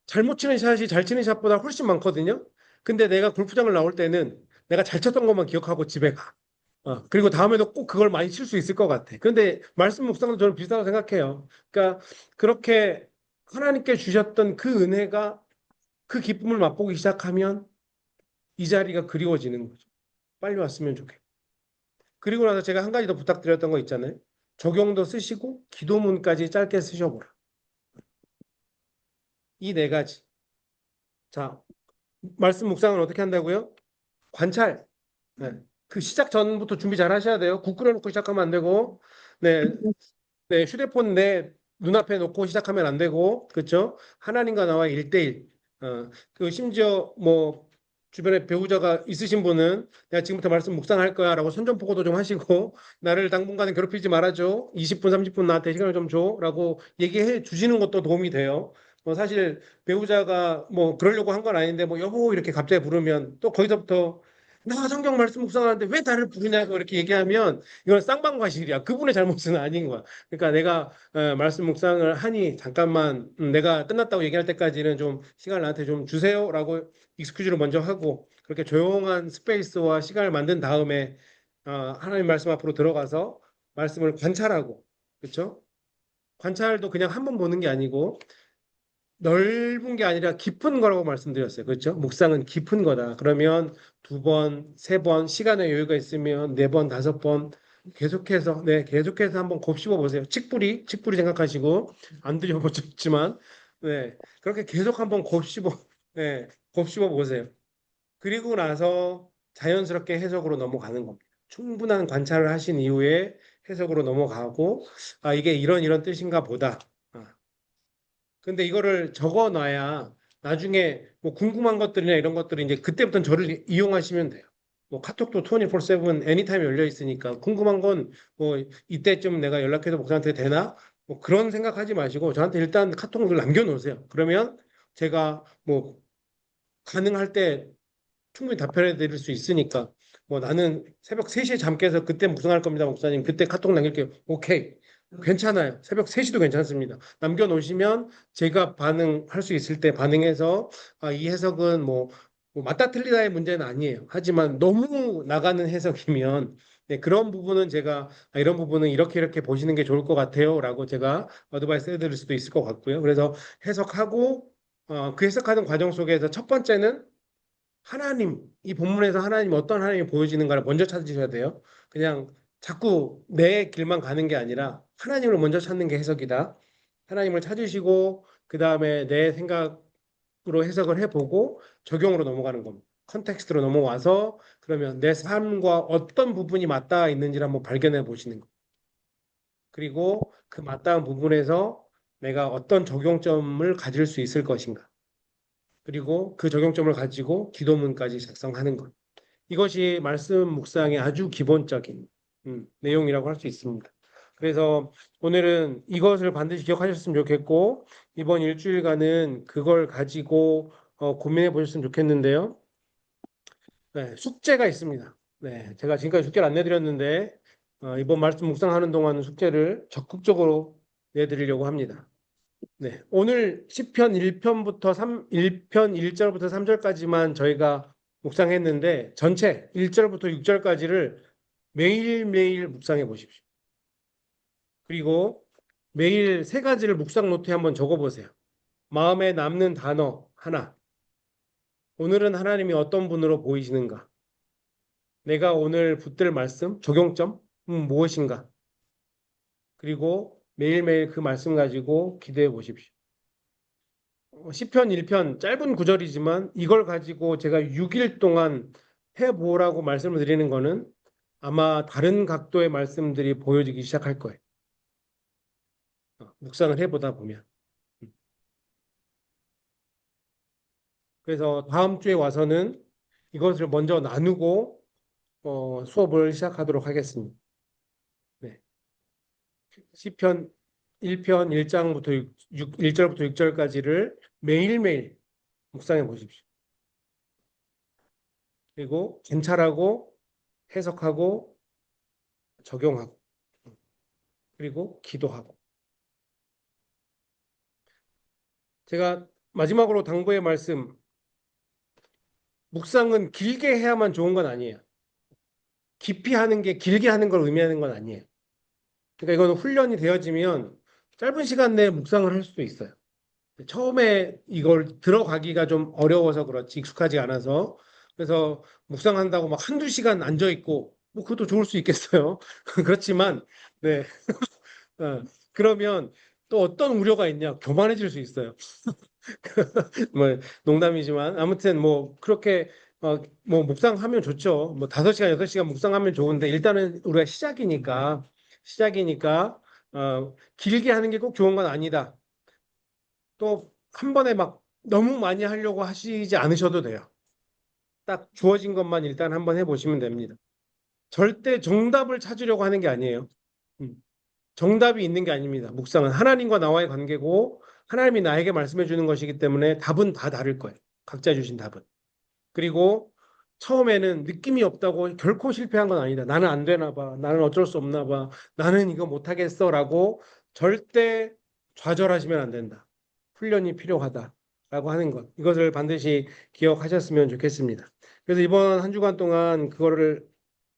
Speaker 1: 잘못 치는 샷이 잘 치는 샷보다 훨씬 많거든요. 근데 내가 골프장을 나올 때는 내가 잘 쳤던 것만 기억하고 집에 가. 그리고 다음에도 꼭 그걸 많이 칠 수 있을 것 같아. 근데 말씀 묵상도 저는 비슷하다고 생각해요. 그러니까 그렇게 하나님께 주셨던 그 은혜가 그 기쁨을 맛보기 시작하면 이 자리가 그리워지는 거죠. 빨리 왔으면 좋겠고. 그리고 나서 제가 한 가지 더 부탁드렸던 거 있잖아요. 적용도 쓰시고 기도문까지 짧게 쓰셔보라. 이 네 가지. 자, 말씀 묵상은 어떻게 한다고요? 관찰. 네. 그 시작 전부터 준비 잘 하셔야 돼요. 국 끓여놓고 시작하면 안 되고, 네, 네, 휴대폰 내 눈앞에 놓고 시작하면 안 되고, 그렇죠? 하나님과 나와 1대1. 그 심지어 뭐 주변에 배우자가 있으신 분은 내가 지금부터 말씀 묵상할 거야라고 선전포고도 좀 하시고 나를 당분간은 괴롭히지 말아줘. 20분, 30분 나한테 시간을 좀 줘라고 얘기해 주시는 것도 도움이 돼요. 사실 배우자가 뭐 그러려고 한 건 아닌데 뭐 여보 이렇게 갑자기 부르면 또 거기서부터 나 성경 말씀 묵상하는데 왜 나를 부르냐고 이렇게 얘기하면 이건 쌍방과실이야. 그분의 잘못은 아닌 거야. 그러니까 내가 말씀 묵상을 하니 잠깐만 내가 끝났다고 얘기할 때까지는 좀 시간을 나한테 좀 주세요라고 익스큐즈를 먼저 하고 그렇게 조용한 스페이스와 시간을 만든 다음에 하나님 말씀 앞으로 들어가서 말씀을 관찰하고 그렇죠? 관찰도 그냥 한 번 보는 게 아니고 넓은 게 아니라 깊은 거라고 말씀드렸어요. 그렇죠? 묵상은 깊은 거다. 그러면 두 번, 세 번, 시간의 여유가 있으면 네 번, 다섯 번 계속해서 한번 곱씹어 보세요. 칡뿌리 생각하시고 안 드셔보셨지만, 그렇게 계속 한번 곱씹어 보세요. 그리고 나서 자연스럽게 해석으로 넘어가는 겁니다. 충분한 관찰을 하신 이후에 해석으로 넘어가고, 아, 이게 이런 뜻인가 보다. 아, 근데 이거를 적어 놔야 나중에 뭐 궁금한 것들이나 이런 것들이 이제 그때부터는 저를 이용하시면 돼요. 뭐 카톡도 24/7 애니타임 열려 있으니까 궁금한 건 뭐 이때쯤 내가 연락해서 목사한테 되나? 뭐 그런 생각하지 마시고 저한테 일단 카톡을 남겨놓으세요. 그러면 제가 뭐 가능할 때 충분히 답변해 드릴 수 있으니까 뭐 나는 새벽 3시에 잠 깨서 그때 묵상할 겁니다, 목사님. 그때 카톡 남길게요. 오케이. 괜찮아요. 새벽 3시도 괜찮습니다. 남겨놓으시면 제가 반응할 수 있을 때 반응해서 아, 이 해석은 뭐 맞다 틀리다의 문제는 아니에요. 하지만 너무 나가는 해석이면 그런 부분은 제가 아, 이런 부분은 이렇게 보시는 게 좋을 것 같아요. 라고 제가 어드바이스 해드릴 수도 있을 것 같고요. 그래서 해석하고 그 해석하는 과정 속에서 첫 번째는 이 본문에서 하나님이 어떤 하나님이 보여지는가를 먼저 찾으셔야 돼요. 그냥 자꾸 내 길만 가는 게 아니라 하나님을 먼저 찾는 게 해석이다. 하나님을 찾으시고 그 다음에 내 생각으로 해석을 해보고 적용으로 넘어가는 겁니다. 컨텍스트로 넘어와서 그러면 내 삶과 어떤 부분이 맞닿아 있는지를 한번 발견해 보시는 거. 그리고 그 맞닿은 부분에서 내가 어떤 적용점을 가질 수 있을 것인가. 그리고 그 적용점을 가지고 기도문까지 작성하는 것. 이것이 말씀 묵상의 아주 기본적인 내용이라고 할 수 있습니다. 그래서 오늘은 이것을 반드시 기억하셨으면 좋겠고 이번 일주일간은 그걸 가지고 고민해 보셨으면 좋겠는데요. 숙제가 있습니다. 제가 지금까지 숙제를 안 내드렸는데 이번 말씀 묵상하는 동안 숙제를 적극적으로 내드리려고 합니다. 오늘 시편 1편 1절부터 3절까지만 저희가 묵상했는데 전체 1절부터 6절까지를 매일매일 묵상해 보십시오. 그리고 매일 세 가지를 묵상 노트에 한번 적어 보세요. 마음에 남는 단어 하나. 오늘은 하나님이 어떤 분으로 보이시는가? 내가 오늘 붙들 말씀, 적용점 무엇인가? 그리고 매일매일 그 말씀 가지고 기도해 보십시오. 시편 1편 짧은 구절이지만 이걸 가지고 제가 6일 동안 해보라고 말씀을 드리는 거는 아마 다른 각도의 말씀들이 보여지기 시작할 거예요. 묵상을 해보다 보면. 그래서 다음 주에 와서는 이것을 먼저 나누고 수업을 시작하도록 하겠습니다. 시편 1편 1장부터 1절부터 6절까지를 매일매일 묵상해 보십시오. 그리고 관찰하고 해석하고 적용하고 그리고 기도하고. 제가 마지막으로 당부의 말씀, 묵상은 길게 해야만 좋은 건 아니에요. 깊이 하는 게 길게 하는 걸 의미하는 건 아니에요. 그러니까 이거는 훈련이 되어지면 짧은 시간 내에 묵상을 할 수도 있어요. 처음에 이걸 들어가기가 좀 어려워서 그렇지 익숙하지 않아서 그래서 묵상한다고 막 한두 시간 앉아 있고 뭐 그것도 좋을 수 있겠어요. 그렇지만 그러면 또 어떤 우려가 있냐? 교만해질 수 있어요. 뭐 농담이지만 아무튼 뭐 그렇게 뭐 묵상하면 좋죠. 뭐 5시간, 6시간 묵상하면 좋은데 일단은 우리가 시작이니까 길게 하는 게 꼭 좋은 건 아니다. 또 한 번에 막 너무 많이 하려고 하시지 않으셔도 돼요. 딱 주어진 것만 일단 한번 해보시면 됩니다. 절대 정답을 찾으려고 하는 게 아니에요. 음, 정답이 있는 게 아닙니다. 묵상은 하나님과 나와의 관계고 하나님이 나에게 말씀해 주는 것이기 때문에 답은 다 다를 거예요. 각자 주신 답은. 그리고 처음에는 느낌이 없다고 결코 실패한 건 아니다. 나는 안 되나 봐. 나는 어쩔 수 없나 봐. 나는 이거 못하겠어라고 절대 좌절하시면 안 된다. 훈련이 필요하다라고 하는 것. 이것을 반드시 기억하셨으면 좋겠습니다. 그래서 이번 한 주간 동안 그거를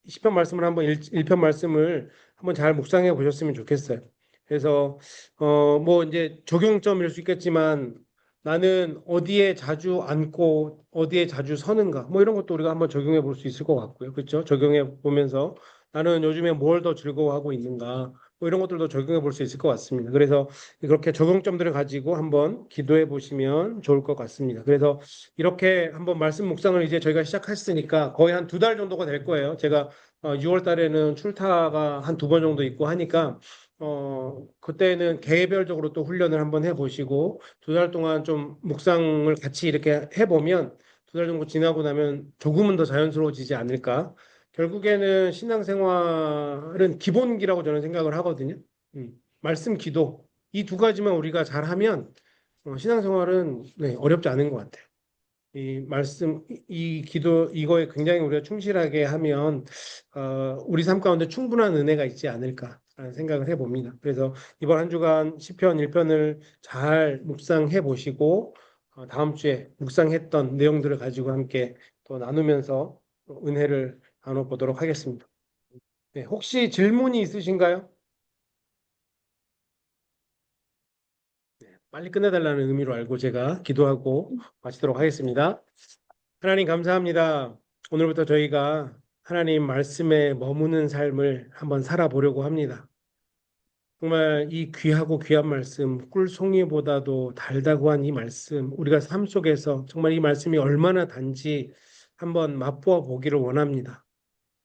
Speaker 1: 시편 말씀을 한번 1편 말씀을 한번 잘 묵상해 보셨으면 좋겠어요. 그래서 뭐 이제 적용점일 수 있겠지만 나는 어디에 자주 앉고 어디에 자주 서는가 뭐 이런 것도 우리가 한번 적용해 볼 수 있을 것 같고요. 그렇죠? 적용해 보면서 나는 요즘에 뭘 더 즐거워하고 있는가 뭐 이런 것들도 적용해 볼 수 있을 것 같습니다. 그래서 그렇게 적용점들을 가지고 한번 기도해 보시면 좋을 것 같습니다. 그래서 이렇게 한번 말씀 묵상을 이제 저희가 시작했으니까 거의 한 2달 정도가 될 거예요. 제가 6월 달에는 출타가 한 2번 정도 있고 하니까 그때는 개별적으로 또 훈련을 한번 해보시고 2달 동안 좀 묵상을 같이 이렇게 해보면 2달 정도 지나고 나면 조금은 더 자연스러워지지 않을까. 결국에는 신앙생활은 기본기라고 저는 생각을 하거든요. 말씀, 기도 이 두 가지만 우리가 잘하면 신앙생활은 네, 어렵지 않은 것 같아요. 이 말씀, 이 기도 이거에 굉장히 우리가 충실하게 하면 우리 삶 가운데 충분한 은혜가 있지 않을까라는 생각을 해봅니다. 그래서 이번 한 주간 시편 1편을 잘 묵상해 보시고 다음 주에 묵상했던 내용들을 가지고 함께 또 나누면서 은혜를 나눠보도록 하겠습니다. 네, 혹시 질문이 있으신가요? 빨리 끝내달라는 의미로 알고 제가 기도하고 마치도록 하겠습니다. 하나님 감사합니다. 오늘부터 저희가 하나님 말씀에 머무는 삶을 한번 살아보려고 합니다. 정말 이 귀하고 귀한 말씀, 꿀송이보다도 달다고 한 이 말씀, 우리가 삶 속에서 정말 이 말씀이 얼마나 단지 한번 맛보아 보기를 원합니다.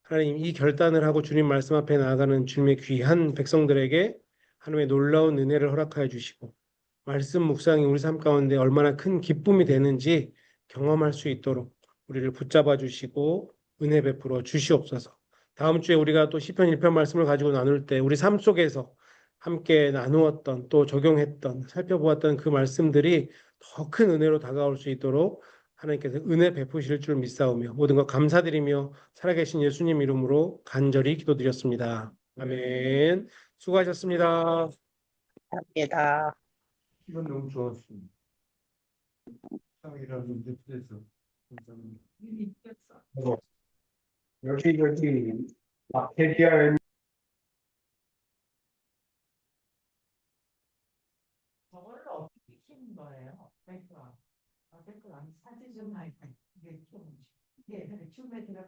Speaker 1: 하나님 이 결단을 하고 주님 말씀 앞에 나아가는 주님의 귀한 백성들에게 하나님의 놀라운 은혜를 허락하여 주시고 말씀 묵상이 우리 삶 가운데 얼마나 큰 기쁨이 되는지 경험할 수 있도록 우리를 붙잡아 주시고 은혜 베풀어 주시옵소서. 다음 주에 우리가 또 시편 1편 말씀을 가지고 나눌 때 우리 삶 속에서 함께 나누었던 또 적용했던 살펴보았던 그 말씀들이 더 큰 은혜로 다가올 수 있도록 하나님께서 은혜 베푸실 줄 믿사오며 모든 것 감사드리며 살아계신 예수님 이름으로 간절히 기도드렸습니다. 아멘. 수고하셨습니다.
Speaker 5: 합니다.
Speaker 4: 이건 너무 좋았습니다. 상이라는 뜻에서 감사합니다. 여기 박테리아
Speaker 3: 저거를 어떻게 키는 거예요? 댓글 안 사진 좀 이게 좀 예, 춤에 들어가.